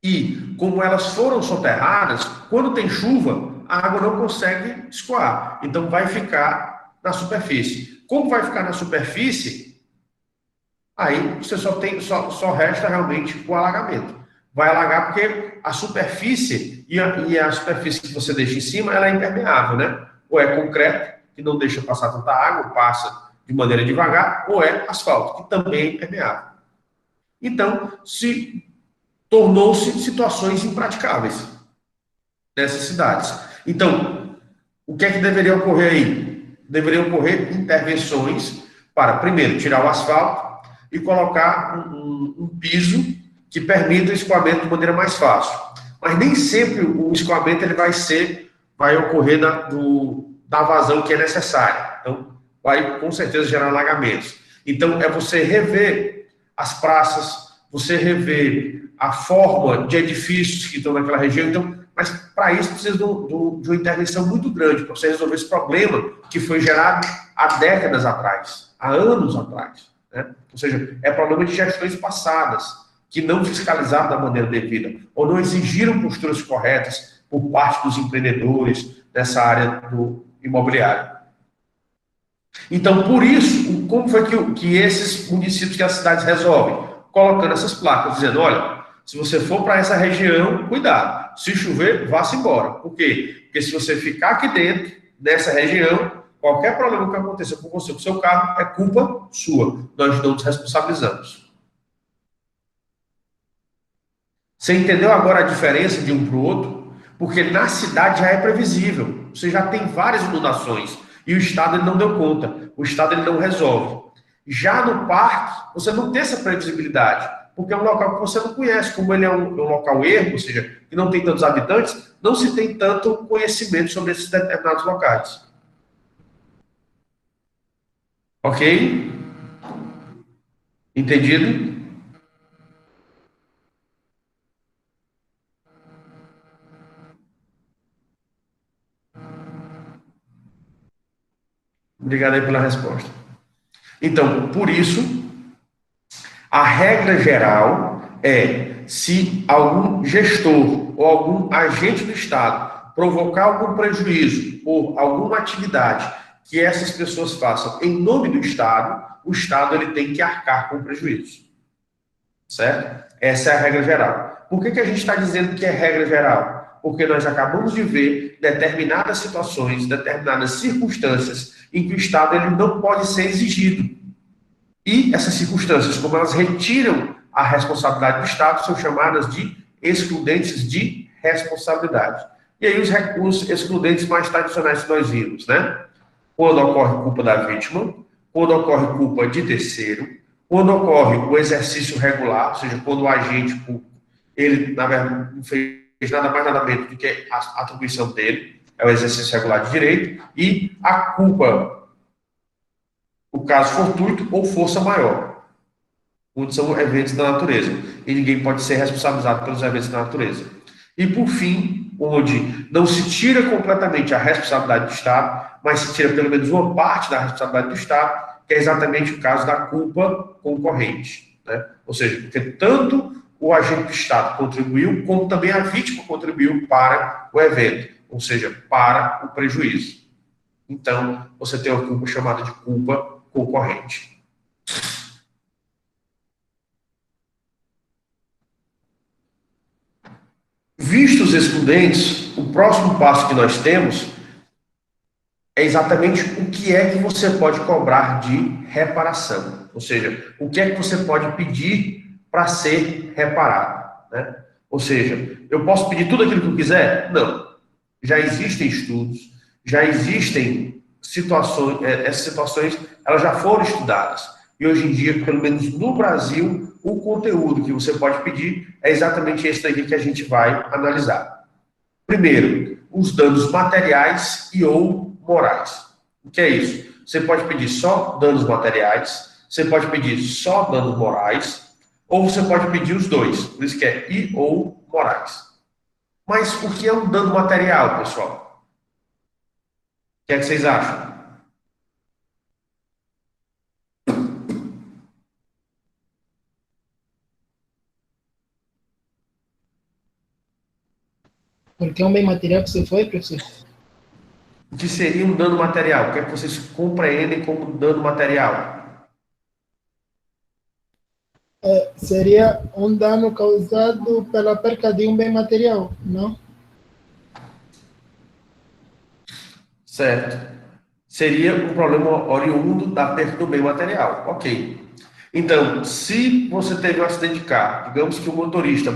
e como elas foram soterradas, quando tem chuva, a água não consegue escoar. Então, vai ficar na superfície. Como vai ficar na superfície, aí você só resta realmente o alagamento. Vai alagar porque a superfície e a superfície que você deixa em cima, ela é impermeável, né? Ou é concreto, que não deixa passar tanta água, passa de maneira devagar, ou é asfalto, que também é impermeável. Então, tornou-se situações impraticáveis nessas cidades. Então, o que é que deveria ocorrer aí? Deveriam ocorrer intervenções para, primeiro, tirar o asfalto e colocar um piso que permita o escoamento de maneira mais fácil. Mas nem sempre o escoamento ele vai ocorrer da vazão que é necessária. Então, vai com certeza gerar alagamentos. Então, é você rever as praças, você rever a forma de edifícios que estão naquela região. Então, mas para isso precisa de uma intervenção muito grande para você resolver esse problema que foi gerado há décadas atrás, há anos atrás. Né? Ou seja, é problema de gestões passadas que não fiscalizaram da maneira devida ou não exigiram posturas corretas por parte dos empreendedores dessa área do imobiliário. Então, por isso, como foi que esses municípios, que as cidades resolvem? Colocando essas placas, dizendo, olha, se você for para essa região, cuidado. Se chover, vá-se embora. Por quê? Porque se você ficar aqui dentro, nessa região, qualquer problema que aconteça com você, com o seu carro, é culpa sua. Nós não nos responsabilizamos. Você entendeu agora a diferença de um para o outro? Porque na cidade já é previsível. Você já tem várias inundações. E o Estado ele não deu conta. O Estado ele não resolve. Já no parque, você não tem essa previsibilidade. Porque é um local que você não conhece. Como ele é um local ermo, ou seja, que não tem tantos habitantes, não se tem tanto conhecimento sobre esses determinados locais. Ok? Entendido? Obrigado aí pela resposta. Então, por isso, A regra geral é, se algum gestor ou algum agente do Estado provocar algum prejuízo por alguma atividade que essas pessoas façam em nome do Estado, o Estado ele tem que arcar com o prejuízo. Certo? Essa é a regra geral. Por que a gente está dizendo que é regra geral? Porque nós acabamos de ver determinadas situações, determinadas circunstâncias em que o Estado ele não pode ser exigido. E essas circunstâncias, como elas retiram a responsabilidade do Estado, são chamadas de excludentes de responsabilidade. E aí os excludentes mais tradicionais que nós vimos, né? Quando ocorre culpa da vítima, quando ocorre culpa de terceiro, quando ocorre o exercício regular, ou seja, quando o agente público, ele, na verdade, não fez nada mais nada menos do que a atribuição dele, é o exercício regular de direito, e a culpa, o caso fortuito ou força maior, onde são eventos da natureza, e ninguém pode ser responsabilizado pelos eventos da natureza. E, por fim, onde não se tira completamente a responsabilidade do Estado, mas se tira pelo menos uma parte da responsabilidade do Estado, que é exatamente o caso da culpa concorrente. Né? Ou seja, porque tanto o agente do Estado contribuiu, como também a vítima contribuiu para o evento, ou seja, para o prejuízo. Então, você tem uma culpa chamada de culpa concorrente. Vistos os excludentes, o próximo passo que nós temos é exatamente o que é que você pode cobrar de reparação. Ou seja, o que é que você pode pedir para ser reparado. Né? Ou seja, eu posso pedir tudo aquilo que eu quiser? Não. Já existem estudos, já existem situações, essas situações elas já foram estudadas. E hoje em dia, pelo menos no Brasil, o conteúdo que você pode pedir é exatamente esse daqui que a gente vai analisar. Primeiro, os danos materiais e ou morais. O que é isso? Você pode pedir só danos materiais, você pode pedir só danos morais, ou você pode pedir os dois, por isso que é e ou morais. Mas o que é um dano material, pessoal? O que é que vocês acham? Porque é um bem material que você foi, professor? O que seria um dano material? O que é que vocês compreendem como dano material? Seria um dano causado pela perca de um bem material, não? Certo. Seria um problema oriundo da perda do bem material. Ok. Então, se você teve um acidente de carro, digamos que o motorista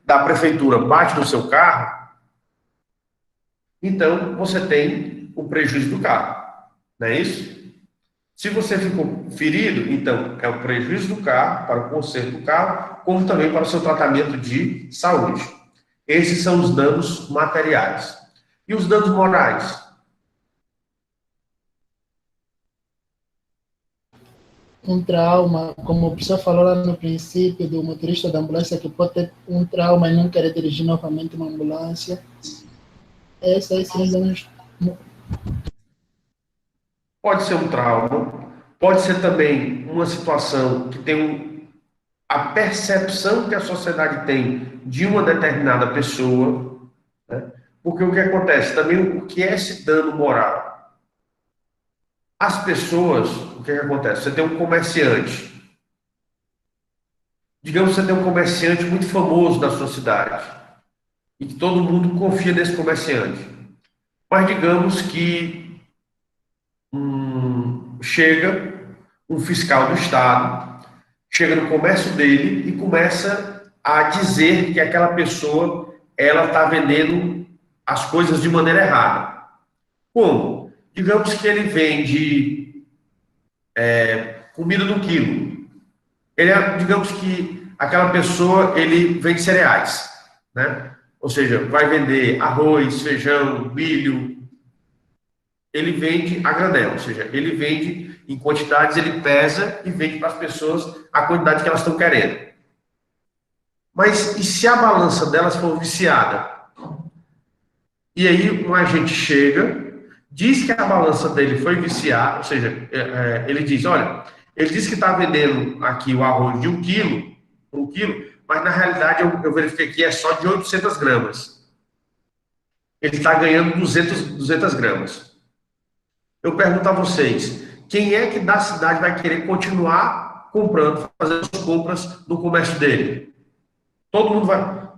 da prefeitura bate no seu carro, então você tem o prejuízo do carro, não é isso? Se você ficou ferido, então é o prejuízo do carro, para o conserto do carro, como também para o seu tratamento de saúde. Esses são os danos materiais. E os danos morais? Um trauma, como o professor falou lá no princípio, do motorista da ambulância que pode ter um trauma e não querer dirigir novamente uma ambulância. Esses aí são os danos. Pode ser um trauma, pode ser também uma situação que tem a percepção que a sociedade tem de uma determinada pessoa, né? Porque o que acontece? Também o que é esse dano moral? As pessoas, o que acontece? Você tem um comerciante. Digamos que você tem um comerciante muito famoso da sua cidade. E que todo mundo confia nesse comerciante. Mas digamos que chega um fiscal do Estado, chega no comércio dele e começa a dizer que aquela pessoa ela está vendendo as coisas de maneira errada. Como? Digamos que ele vende comida no quilo. Digamos que aquela pessoa ele vende cereais, né? Ou seja, vai vender arroz, feijão, milho. Ele vende a granel, ou seja, ele vende em quantidades, ele pesa e vende para as pessoas a quantidade que elas estão querendo. Mas e se a balança delas for viciada? E aí um agente chega, diz que a balança dele foi viciada, ou seja, ele diz, olha, Ele disse que está vendendo aqui o arroz de 1 quilo, mas na realidade eu verifiquei que é só de 800 gramas. Ele está ganhando 200 gramas. Eu pergunto a vocês, quem é que da cidade vai querer continuar comprando, fazendo as compras no comércio dele? Todo mundo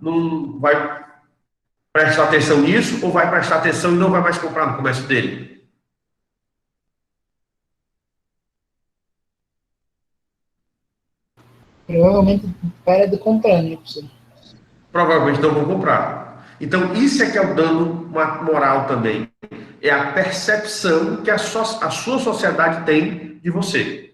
não vai prestar atenção nisso ou vai prestar atenção e não vai mais comprar no comércio dele? Provavelmente para de comprar, né, professor? Provavelmente não vão comprar. Então, isso é que é o dano moral também. É a percepção que a sua sociedade tem de você.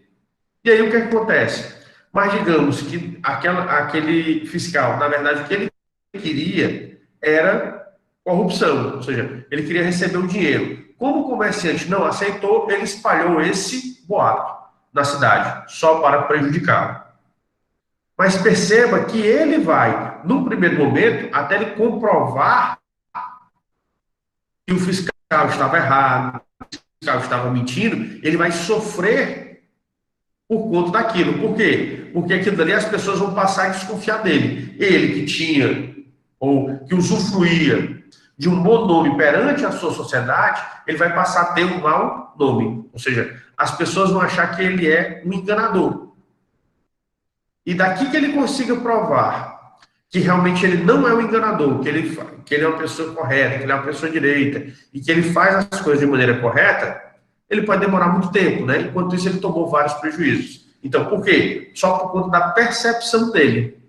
E aí o que acontece? Mas digamos que aquele fiscal, na verdade, o que ele queria era corrupção, ou seja, ele queria receber o dinheiro. Como o comerciante não aceitou, ele espalhou esse boato na cidade, só para prejudicá-lo. Mas perceba que ele vai, no primeiro momento, até ele comprovar que o fiscal estava errado, que o fiscal estava mentindo, ele vai sofrer por conta daquilo. Por quê? Porque aquilo dali as pessoas vão passar a desconfiar dele. Ele que tinha, ou que usufruía de um bom nome perante a sua sociedade, ele vai passar a ter um mau nome. Ou seja, as pessoas vão achar que ele é um enganador. E daqui que ele consiga provar que realmente ele não é um enganador, que ele é uma pessoa correta, que ele é uma pessoa direita, e que ele faz as coisas de maneira correta, ele pode demorar muito tempo, né? Enquanto isso, ele tomou vários prejuízos. Então, por quê? Só por conta da percepção dele.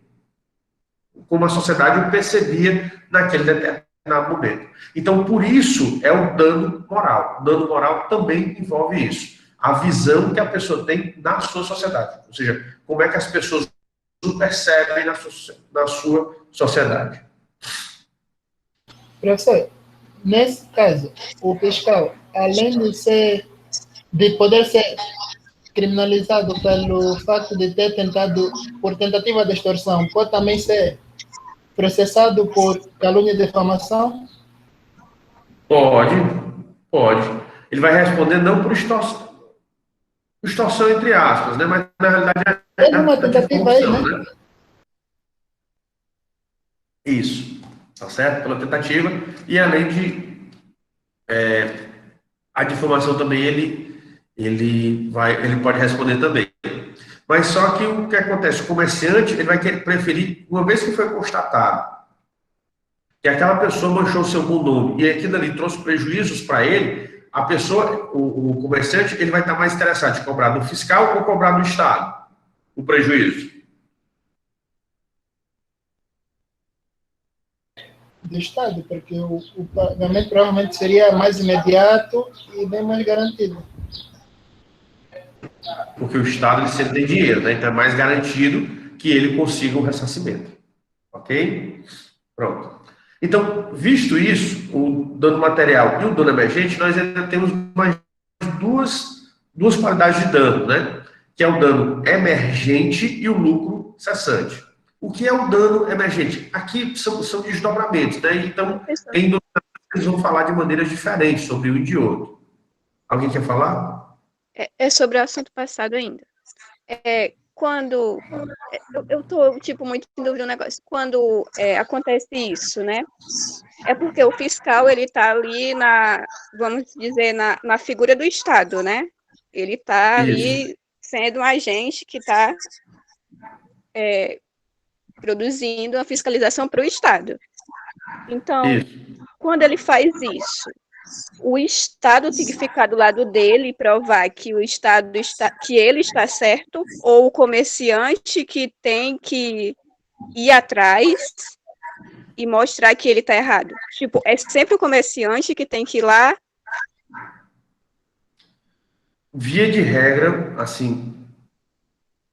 Como a sociedade o percebia naquele determinado momento. Então, por isso, é o dano moral. O dano moral também envolve isso. A visão que a pessoa tem na sua sociedade. Ou seja, como é que as pessoas o percebem na sua sociedade. Professor, nesse caso, o fiscal, além de poder ser criminalizado pelo facto de ter tentado, por tentativa de extorsão, pode também ser processado por calúnia e difamação? Pode. Ele vai responder não por extorsão entre aspas, né? Mas na realidade é uma tentativa aí, né? Isso, tá certo? Pela tentativa. E além de a difamação também ele pode responder também. Mas só que o que acontece? O comerciante ele vai preferir, uma vez que foi constatado que aquela pessoa manchou o seu bom nome e aquilo ali trouxe prejuízos para ele, a pessoa, o comerciante, ele vai estar mais interessado em cobrar do fiscal ou cobrar do Estado o prejuízo. Do Estado, porque o pagamento provavelmente seria mais imediato e bem mais garantido. Porque o Estado ele sempre tem dinheiro, né? Então é mais garantido que ele consiga o ressarcimento. Ok? Pronto. Então, visto isso, o dano material e o dano emergente, nós ainda temos mais duas qualidades de dano, né? Que é o dano emergente e o lucro cessante. O que é o dano emergente? Aqui são desdobramentos, né? Então, eles vão falar de maneiras diferentes sobre um e de outro. Alguém quer falar? É sobre o assunto passado ainda. Quando... Eu tô, muito em dúvida do negócio. Quando acontece isso, né? É porque o fiscal, ele tá ali vamos dizer, na figura do Estado, né? Ele tá ali sendo um agente que tá produzindo a fiscalização para o Estado. Então, quando ele faz isso, o Estado tem que ficar do lado dele e provar que o Estado que ele está certo, ou o comerciante que tem que ir atrás e mostrar que ele está errado. É sempre o comerciante que tem que ir lá. Via de regra, assim,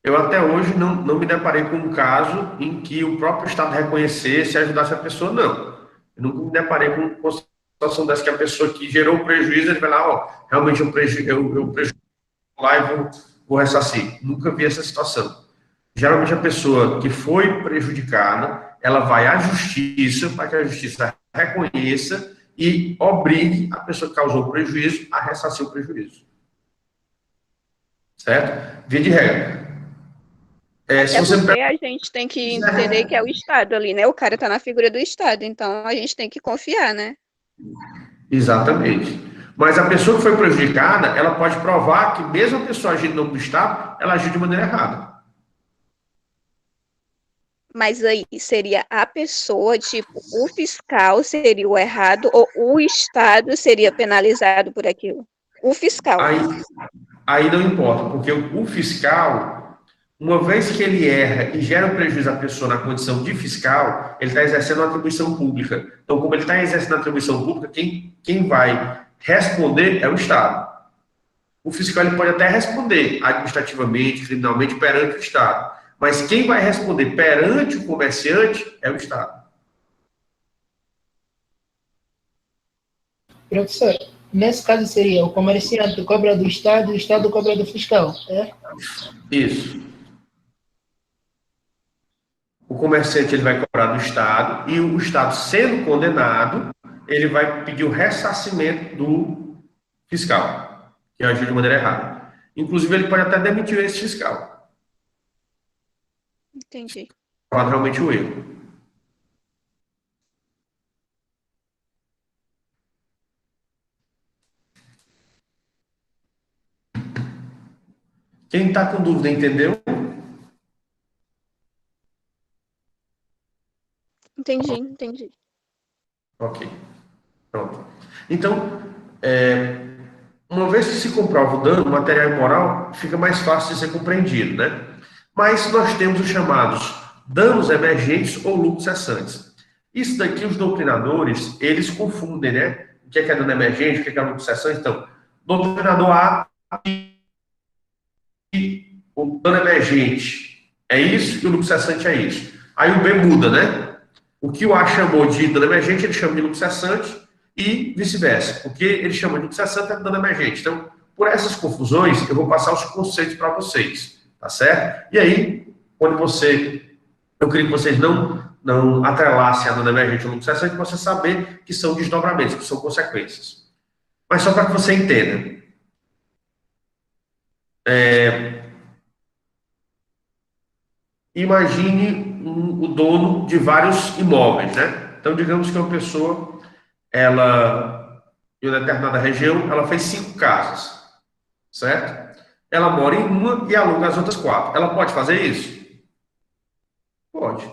eu até hoje não me deparei com um caso em que o próprio Estado reconhecesse e ajudasse a pessoa, não. Eu nunca me deparei com uma situação dessa que a pessoa que gerou o prejuízo, ele vai lá, realmente eu prejuízo lá e vou ressarcir. Nunca vi essa situação. Geralmente a pessoa que foi prejudicada, ela vai à justiça para que a justiça reconheça e obrigue a pessoa que causou o prejuízo a ressarcir o prejuízo. certo? Via de regra. Se É você porque a gente tem que entender que é o Estado ali, né? O cara tá na figura do Estado, então a gente tem que confiar, né? Exatamente. Mas a pessoa que foi prejudicada, ela pode provar que mesmo a pessoa agindo em nome do Estado, ela agiu de maneira errada. Mas aí seria a pessoa, tipo, o fiscal seria o errado ou o Estado seria penalizado por aquilo? O fiscal. Aí, aí não importa, porque o fiscal, uma vez que ele erra e gera um prejuízo à pessoa na condição de fiscal, ele está exercendo uma atribuição pública. Então, como ele está exercendo a atribuição pública, quem vai responder é o Estado. O fiscal ele pode até responder administrativamente, criminalmente, perante o Estado. Mas quem vai responder perante o comerciante é o Estado. Professor, nesse caso seria o comerciante cobra do Estado e o Estado cobra do fiscal, é? Isso. O comerciante ele vai cobrar do Estado e o Estado, sendo condenado, ele vai pedir o ressarcimento do fiscal, que agiu de maneira errada. Inclusive, ele pode até demitir esse fiscal, Entendi. para realmente o erro. Quem está com dúvida, entendeu? Entendi. Ok. Pronto. Então, uma vez que se comprova o dano material e moral, fica mais fácil de ser compreendido, né? Mas nós temos os chamados danos emergentes ou lucros cessantes. Isso daqui, os doutrinadores, eles confundem, né? O que é dano emergente, o que é lucro cessante. Então, doutrinador A, o dano emergente é isso e o lucro cessante é isso. Aí o B muda, né? O que o A chamou de dano emergente, ele chama de lucro cessante e vice-versa. O que ele chama de lucro cessante é dano emergente. Então, por essas confusões, eu vou passar os conceitos para vocês, tá certo? E aí, quando eu queria que vocês não atrelassem a dano emergente ou lucro cessante, para você saber que são desdobramentos, que são consequências. Mas só para que você entenda. Imagine o dono de vários imóveis, né? Então, digamos que uma pessoa, ela, em uma determinada região, ela fez 5 casas, certo? Ela mora em uma e aluga as outras 4. Ela pode fazer isso? Pode.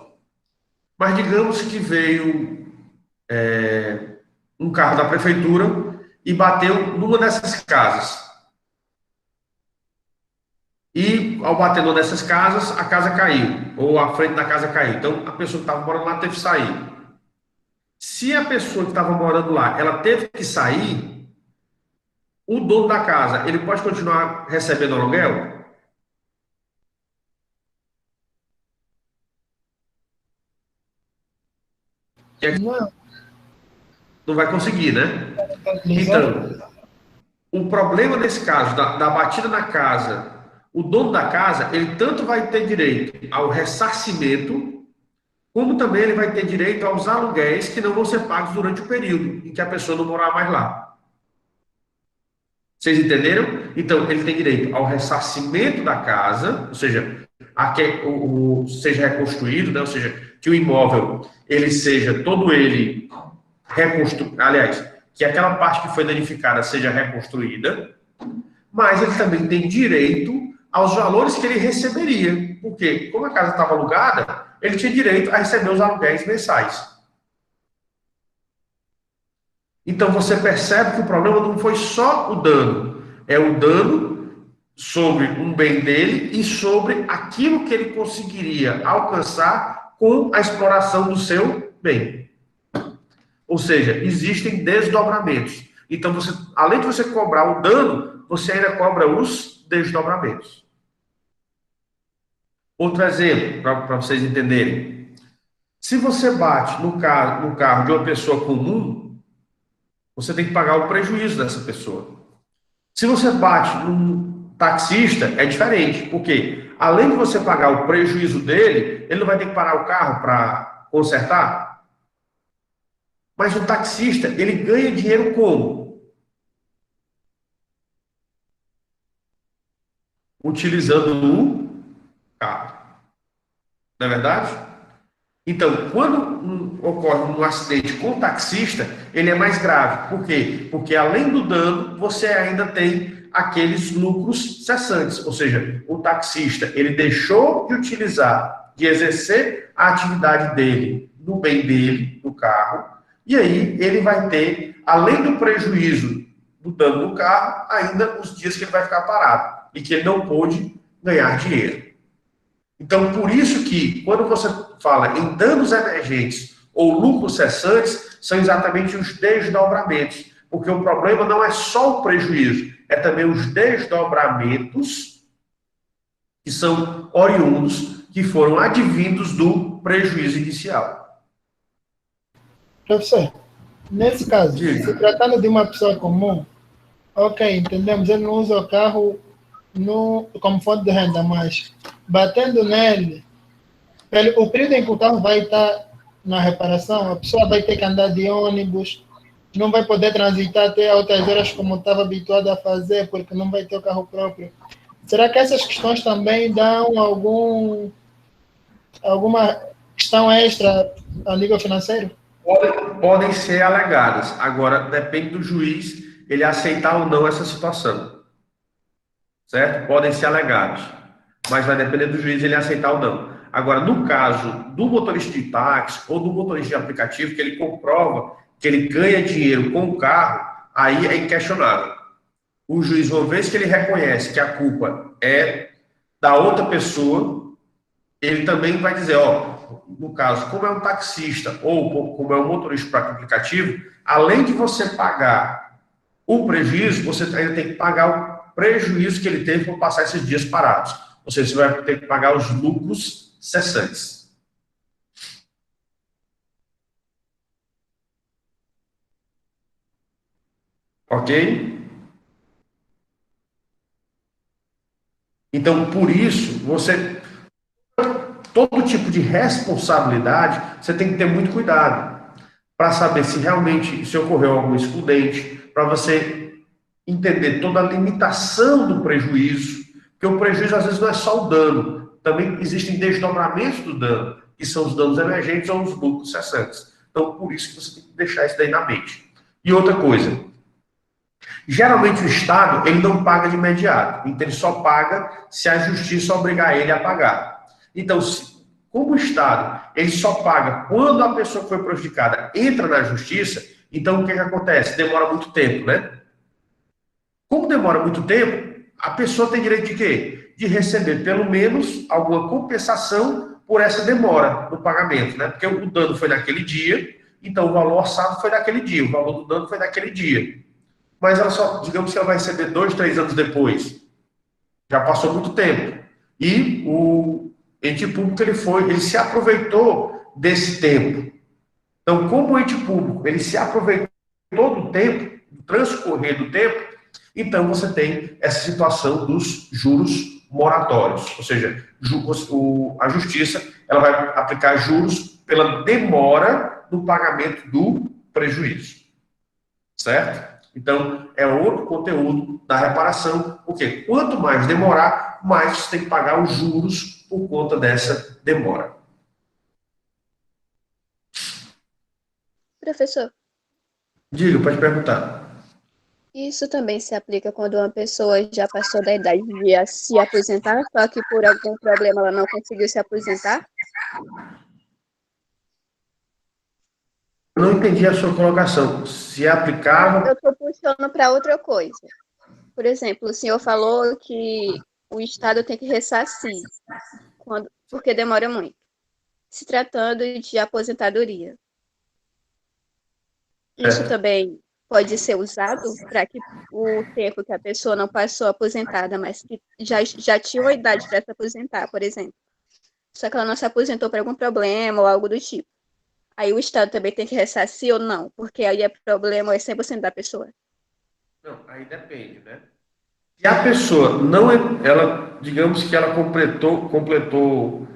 Mas digamos que veio um carro da prefeitura e bateu numa dessas casas. E ao bater numa dessas casas, a casa caiu, ou a frente da casa caiu. Então, a pessoa que estava morando lá teve que sair. Se a pessoa que estava morando lá, ela teve que sair, o dono da casa, ele pode continuar recebendo aluguel? Não, Não vai conseguir, né? exato. Então, o problema nesse caso, da batida na casa, o dono da casa, ele tanto vai ter direito ao ressarcimento, como também ele vai ter direito aos aluguéis que não vão ser pagos durante o período em que a pessoa não morar mais lá. Vocês entenderam? Então, ele tem direito ao ressarcimento da casa, ou seja, a que seja reconstruído, né? Ou seja, que o imóvel ele seja todo ele reconstruído, aliás, que aquela parte que foi danificada seja reconstruída, mas ele também tem direito aos valores que ele receberia, porque como a casa estava alugada, ele tinha direito a receber os aluguéis mensais. Então você percebe que o problema não foi só o dano, é o dano sobre um bem dele e sobre aquilo que ele conseguiria alcançar com a exploração do seu bem. Ou seja, existem desdobramentos. Então, você, além de você cobrar o dano, você ainda cobra os desdobramentos. Outro exemplo, para vocês entenderem. Se você bate no carro de uma pessoa comum, você tem que pagar o prejuízo dessa pessoa. Se você bate num taxista, é diferente, porque além de você pagar o prejuízo dele, ele não vai ter que parar o carro para consertar. Mas o taxista, ele ganha dinheiro como? utilizando o carro. Não é verdade? Então, quando ocorre um acidente com o taxista, ele é mais grave. Por quê? Porque além do dano, você ainda tem aqueles lucros cessantes. Ou seja, o taxista, ele deixou de utilizar, de exercer a atividade dele, no bem dele, no carro, e aí ele vai ter, além do prejuízo do dano do carro, ainda os dias que ele vai ficar parado e que ele não pôde ganhar dinheiro. Então, por isso que, quando você fala em danos emergentes ou lucros cessantes, são exatamente os desdobramentos. Porque o problema não é só o prejuízo, é também os desdobramentos que são oriundos, que foram advindos do prejuízo inicial. Professor, nesse caso, Diga. se tratando de uma pessoa comum, ok, entendemos, ele não usa o carro como fonte de renda, mas batendo nele, o período em que o carro vai estar na reparação, a pessoa vai ter que andar de ônibus, não vai poder transitar até altas horas como estava habituado a fazer, porque não vai ter o carro próprio. Será que essas questões também dão alguma questão extra a nível financeiro? Podem ser alegadas. Agora, depende do juiz ele aceitar ou não essa situação. Certo? Podem ser alegados. Mas vai depender do juiz ele aceitar ou não. Agora, no caso do motorista de táxi ou do motorista de aplicativo, que ele comprova que ele ganha dinheiro com o carro, aí é inquestionável. O juiz, uma vez que ele reconhece que a culpa é da outra pessoa, ele também vai dizer, no caso, como é um taxista ou como é um motorista para aplicativo, além de você pagar o prejuízo, você ainda tem que pagar o prejuízo que ele teve por passar esses dias parados. Ou seja, você vai ter que pagar os lucros cessantes. Ok? Então, por isso, todo tipo de responsabilidade, você tem que ter muito cuidado para saber se realmente se ocorreu algum excludente, para você entender toda a limitação do prejuízo, porque o prejuízo às vezes não é só o dano, também existem desdobramentos do dano, que são os danos emergentes ou os lucros cessantes. Então, por isso que você tem que deixar isso daí na mente. E outra coisa, geralmente o Estado, ele não paga de imediato, então ele só paga se a justiça obrigar ele a pagar. Então, como o Estado, ele só paga quando a pessoa que foi prejudicada entra na justiça, então o que acontece? Demora muito tempo, né? Como demora muito tempo, a pessoa tem direito de quê? De receber pelo menos alguma compensação por essa demora no pagamento, né? Porque o dano foi naquele dia, então o valor orçado foi naquele dia, o valor do dano foi naquele dia. Mas ela só, digamos que ela vai receber 2, 3 anos depois. Já passou muito tempo. E o ente público, ele se aproveitou desse tempo. Então, como o ente público, ele se aproveitou do tempo, do transcorrer do tempo, então você tem essa situação dos juros moratórios. Ou seja, a justiça, ela vai aplicar juros pela demora no pagamento do prejuízo. Certo? Então, é outro conteúdo da reparação, porque quanto mais demorar, mais você tem que pagar os juros por conta dessa demora. Professor, Diga, pode perguntar. isso também se aplica quando uma pessoa já passou da idade de se aposentar, só que por algum problema ela não conseguiu se aposentar? Eu não entendi a sua colocação. Se é aplicável... Eu estou puxando para outra coisa. Por exemplo, o senhor falou que o Estado tem que ressarcir, porque demora muito, se tratando de aposentadoria. Isso também pode ser usado para que o tempo que a pessoa não passou aposentada, mas que já tinha uma idade para se aposentar, por exemplo. Só que ela não se aposentou por algum problema ou algo do tipo. Aí o Estado também tem que ressarcir ou não? Porque aí é problema, é 100% da pessoa. Não, aí depende, né? Se a pessoa não, ela, digamos que ela completou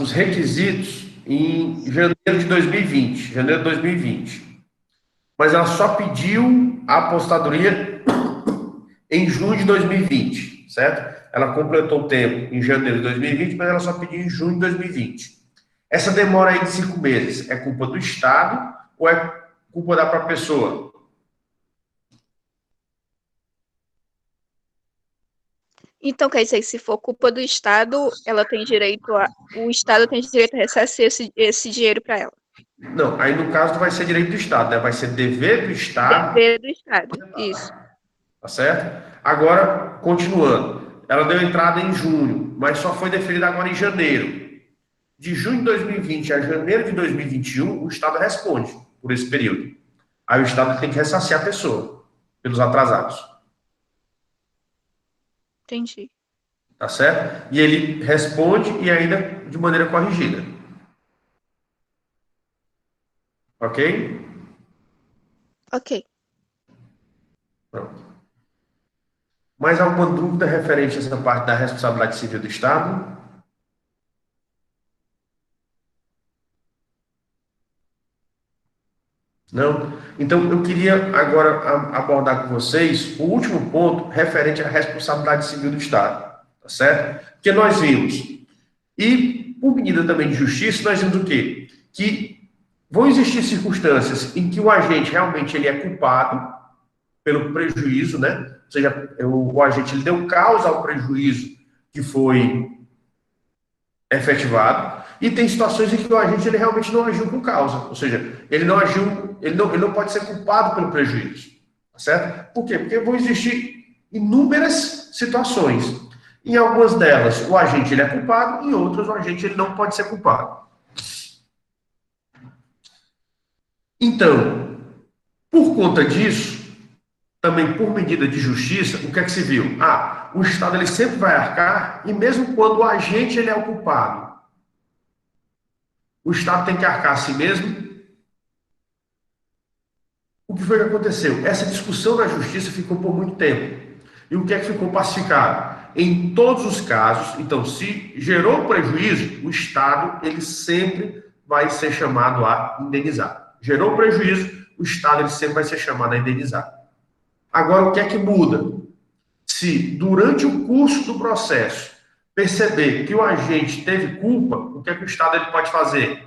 os requisitos em janeiro de 2020, mas ela só pediu a aposentadoria em junho de 2020. certo? Ela completou o tempo em janeiro de 2020, mas ela só pediu em junho de 2020. Essa demora aí de 5 meses é culpa do Estado ou é culpa da própria pessoa? Então, quer dizer que se for culpa do Estado, o Estado tem direito a ressarcir esse dinheiro para ela. Não, aí no caso não vai ser direito do Estado, né? Vai ser dever do Estado. Dever do Estado, isso. Tá certo? Agora, continuando. Ela deu entrada em junho, mas só foi deferida agora em janeiro. De junho de 2020 a janeiro de 2021, o Estado responde por esse período. Aí o Estado tem que ressarcir a pessoa pelos atrasados. Entendi. Tá certo? E ele responde e ainda de maneira corrigida. Ok? Ok. Pronto. Mais alguma dúvida referente a essa parte da responsabilidade civil do Estado? Não? Então, eu queria agora abordar com vocês o último ponto referente à responsabilidade civil do Estado. Tá certo? Porque nós vimos, e por medida também de justiça, nós vimos o quê? Que vão existir circunstâncias em que o agente realmente ele é culpado pelo prejuízo, né? Ou seja, o agente ele deu causa ao prejuízo que foi efetivado, e tem situações em que o agente ele realmente não agiu com causa, ou seja, ele não agiu, ele não pode ser culpado pelo prejuízo, tá certo? Por quê? Porque vão existir inúmeras situações. Em algumas delas, o agente ele é culpado, em outras, o agente ele não pode ser culpado. Então, por conta disso, também por medida de justiça, o que é que se viu? O Estado ele sempre vai arcar, e mesmo quando o agente ele é o culpado, o Estado tem que arcar a si mesmo. O que foi que aconteceu? Essa discussão na justiça ficou por muito tempo. E o que é que ficou pacificado? Em todos os casos, então, se gerou prejuízo, o Estado ele sempre vai ser chamado a indenizar. Gerou prejuízo, o Estado ele sempre vai ser chamado a indenizar. Agora, o que é que muda? Se durante o curso do processo perceber que o agente teve culpa, o que é que o Estado ele pode fazer?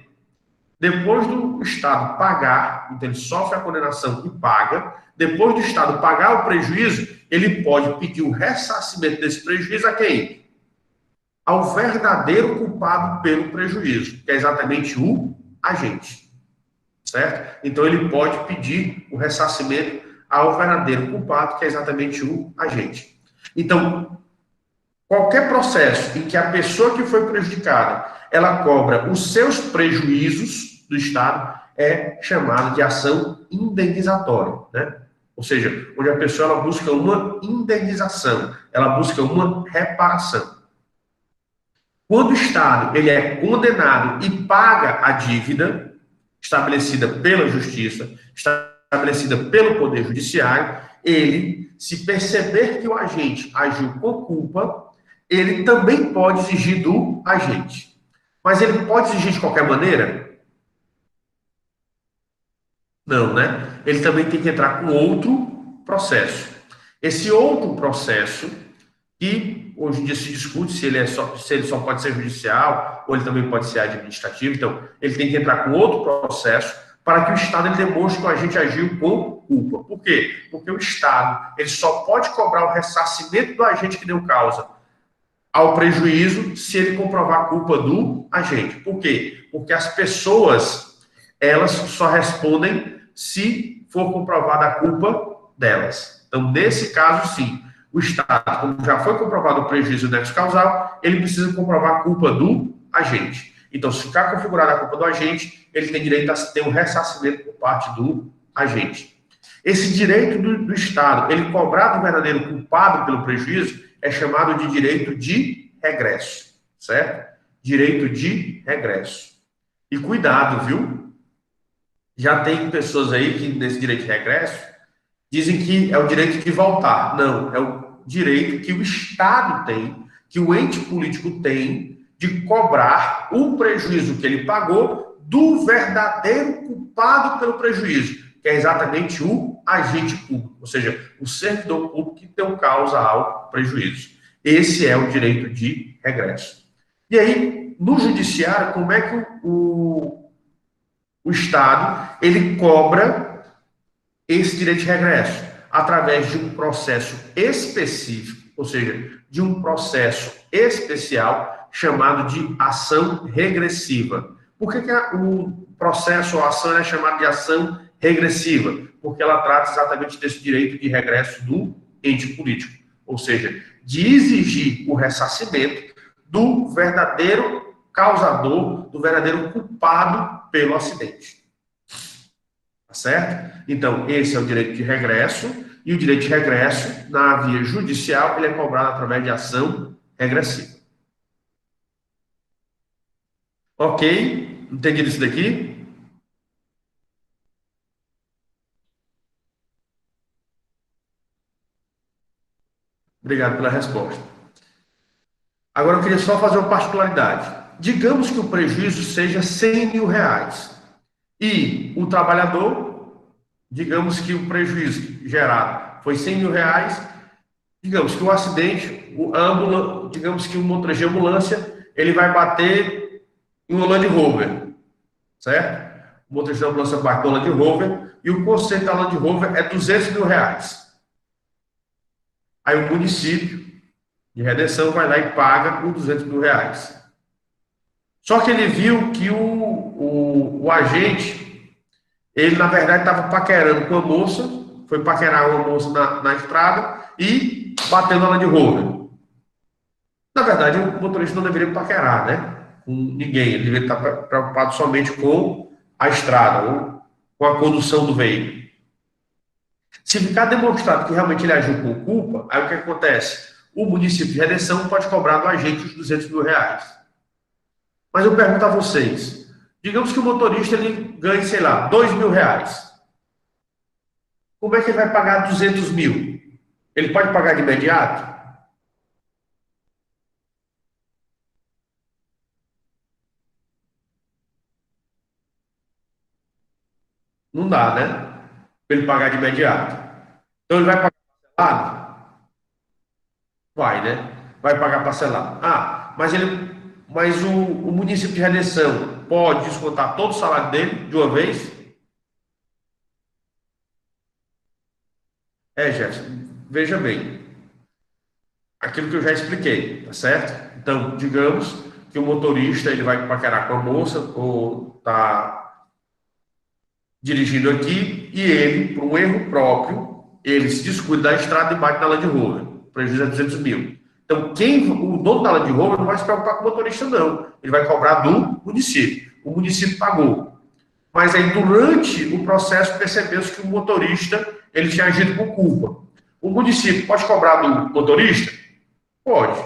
Depois do Estado pagar, então ele sofre a condenação e paga, depois do Estado pagar o prejuízo, ele pode pedir o ressarcimento desse prejuízo a quem? Ao verdadeiro culpado pelo prejuízo, que é exatamente o agente. Certo? Então ele pode pedir o ressarcimento ao verdadeiro culpado, que é exatamente o agente. Então, qualquer processo em que a pessoa que foi prejudicada, ela cobra os seus prejuízos do Estado, é chamado de ação indenizatória, né? Ou seja, onde a pessoa ela busca uma indenização, ela busca uma reparação. Quando o Estado ele é condenado e paga a dívida estabelecida pela Justiça, estabelecida pelo Poder Judiciário, ele, se perceber que o agente agiu com culpa, ele também pode exigir do agente. Mas ele pode exigir de qualquer maneira? Não, né? Ele também tem que entrar com outro processo. Esse outro processo, que hoje em dia se discute se ele só pode ser judicial ou ele também pode ser administrativo, então ele tem que entrar com outro processo para que o Estado ele demonstre que o agente agiu com culpa. Por quê? Porque o Estado ele só pode cobrar o ressarcimento do agente que deu causa ao prejuízo se ele comprovar a culpa do agente. Por quê? Porque as pessoas elas só respondem se for comprovada a culpa delas. Então, nesse caso, sim, o Estado, como já foi comprovado o prejuízo do nexo causal, ele precisa comprovar a culpa do agente. Então, se ficar configurada a culpa do agente, ele tem direito a ter um ressarcimento por parte do agente. Esse direito do Estado, ele cobrar do verdadeiro culpado pelo prejuízo, é chamado de direito de regresso, certo? Direito de regresso. E cuidado, viu? Já tem pessoas aí que, nesse direito de regresso, dizem que é o direito de voltar. Não, é o direito que o Estado tem, que o ente político tem, de cobrar o prejuízo que ele pagou do verdadeiro culpado pelo prejuízo, que é exatamente o agente público, ou seja, o servidor público que deu causa ao prejuízo. Esse é o direito de regresso. E aí, no judiciário, como é que o Estado ele cobra esse direito de regresso? Através de um processo específico, ou seja, de um processo especial chamado de ação regressiva. Por que o processo ou ação é chamado de ação regressiva? Porque ela trata exatamente desse direito de regresso do ente político, ou seja, de exigir o ressarcimento do verdadeiro causador, do verdadeiro culpado pelo acidente. Tá certo? Então, esse é o direito de regresso, e o direito de regresso, na via judicial, ele é cobrado através de ação regressiva. Ok? Entendido isso daqui? Obrigado pela resposta. Agora, eu queria só fazer uma particularidade. Digamos que o prejuízo seja 100 mil reais. E o trabalhador, digamos que o prejuízo gerado foi 100 mil reais, digamos que o acidente, digamos que o motorista de ambulância, ele vai bater em uma Land Rover, certo? O motorista de ambulância bate na Land Rover e o conserto da Land Rover é 200 mil reais. Aí o município de Redenção vai lá e paga os 200 mil reais. Só que ele viu que o agente, ele na verdade estava paquerando com a moça, foi paquerar uma moça na estrada e bateu na Land Rover. Na verdade, o motorista não deveria paquerar, né? Com ninguém, ele deveria estar preocupado somente com a estrada, ou com a condução do veículo. Se ficar demonstrado que realmente ele agiu com culpa, aí o que acontece? O município de Redenção pode cobrar do agente os 200 mil reais. Mas eu pergunto a vocês, digamos que o motorista ele ganhe, sei lá, 2 mil reais. Como é que ele vai pagar 200 mil? Ele pode pagar de imediato? Não dá, né? Para ele pagar de imediato. Então ele vai pagar parcelado? Vai, né? Vai pagar parcelado. Ah, mas o município de Redenção pode descontar todo o salário dele de uma vez? Jefferson, veja bem, aquilo que eu já expliquei, tá certo? Então, digamos que o motorista ele vai paquerar com a moça ou tá dirigindo aqui e ele, por um erro próprio, ele se descuida da estrada e bate na Land Rover. O prejuízo é 200 mil. Então, o dono da Land Rover não vai se preocupar com o motorista, não. Ele vai cobrar do município. O município pagou. Mas aí, durante o processo, percebeu-se que o motorista ele tinha agido com culpa. O município pode cobrar do motorista? Pode.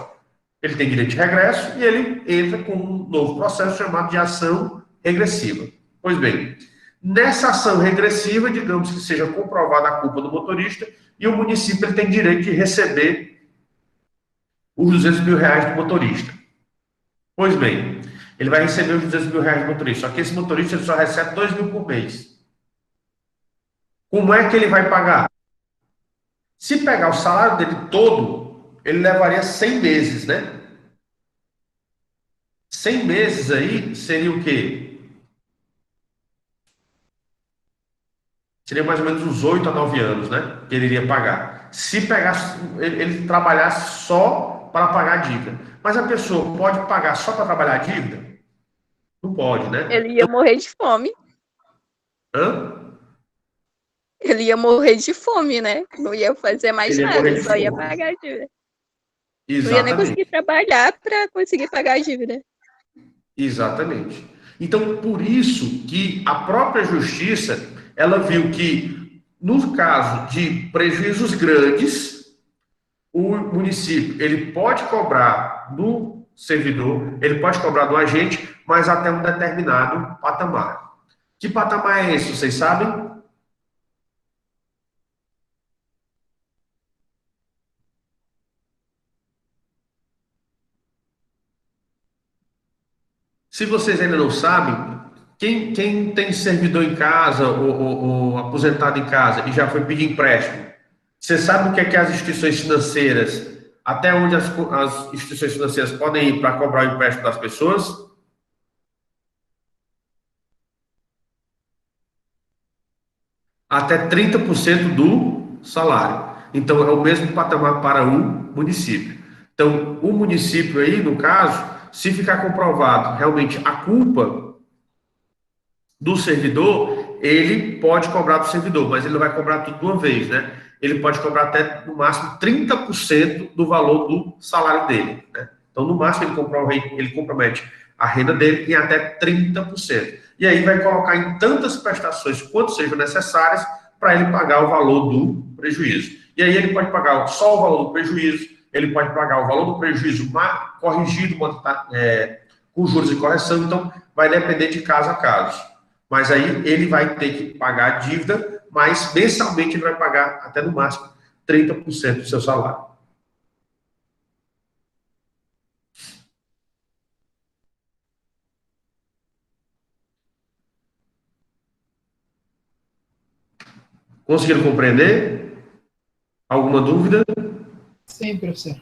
Ele tem direito de regresso e ele entra com um novo processo chamado de ação regressiva. Pois bem, nessa ação regressiva, digamos que seja comprovada a culpa do motorista e o município ele tem direito de receber os 200 mil reais do motorista. Pois bem, ele vai receber os 200 mil reais do motorista, só que esse motorista ele só recebe 2 mil por mês. Como é que ele vai pagar? Se pegar o salário dele todo, ele levaria 100 meses, né? 100 meses aí seria o quê? Seria mais ou menos uns 8 a 9 anos, né? Que ele iria pagar. Se pegasse, ele trabalhasse só para pagar a dívida. Mas a pessoa pode pagar só para trabalhar a dívida? Não pode, né? Ele ia morrer de fome. Hã? Ele ia morrer de fome, né? Não ia fazer mais Ele ia nada, morrer de só ia fome. pagar a dívida. Não ia nem Exatamente. conseguir trabalhar para conseguir pagar a dívida. Exatamente. Então, por isso que a própria justiça, ela viu que, no caso de prejuízos grandes, o município, ele pode cobrar do servidor, ele pode cobrar do agente, mas até um determinado patamar. Que patamar é esse, vocês sabem? Se vocês ainda não sabem, quem tem servidor em casa ou aposentado em casa e já foi pedir empréstimo, você sabe o que é que as instituições financeiras Até onde as instituições financeiras podem ir para cobrar o empréstimo das pessoas? Até 30% do salário. Então, é o mesmo patamar para o município. Então, o município aí, no caso, se ficar comprovado realmente a culpa do servidor, ele pode cobrar do servidor, mas ele não vai cobrar tudo de uma vez, né? Ele pode cobrar até, no máximo, 30% do valor do salário dele, né? Então, no máximo, ele compromete a renda dele em até 30%. E aí vai colocar em tantas prestações quanto sejam necessárias para ele pagar o valor do prejuízo. E aí ele pode pagar só o valor do prejuízo, ele pode pagar o valor do prejuízo corrigido, com juros e correção, então vai depender de caso a caso. Mas aí ele vai ter que pagar a dívida, mas mensalmente ele vai pagar até no máximo 30% do seu salário. Conseguiram compreender? Alguma dúvida? Sim, professor.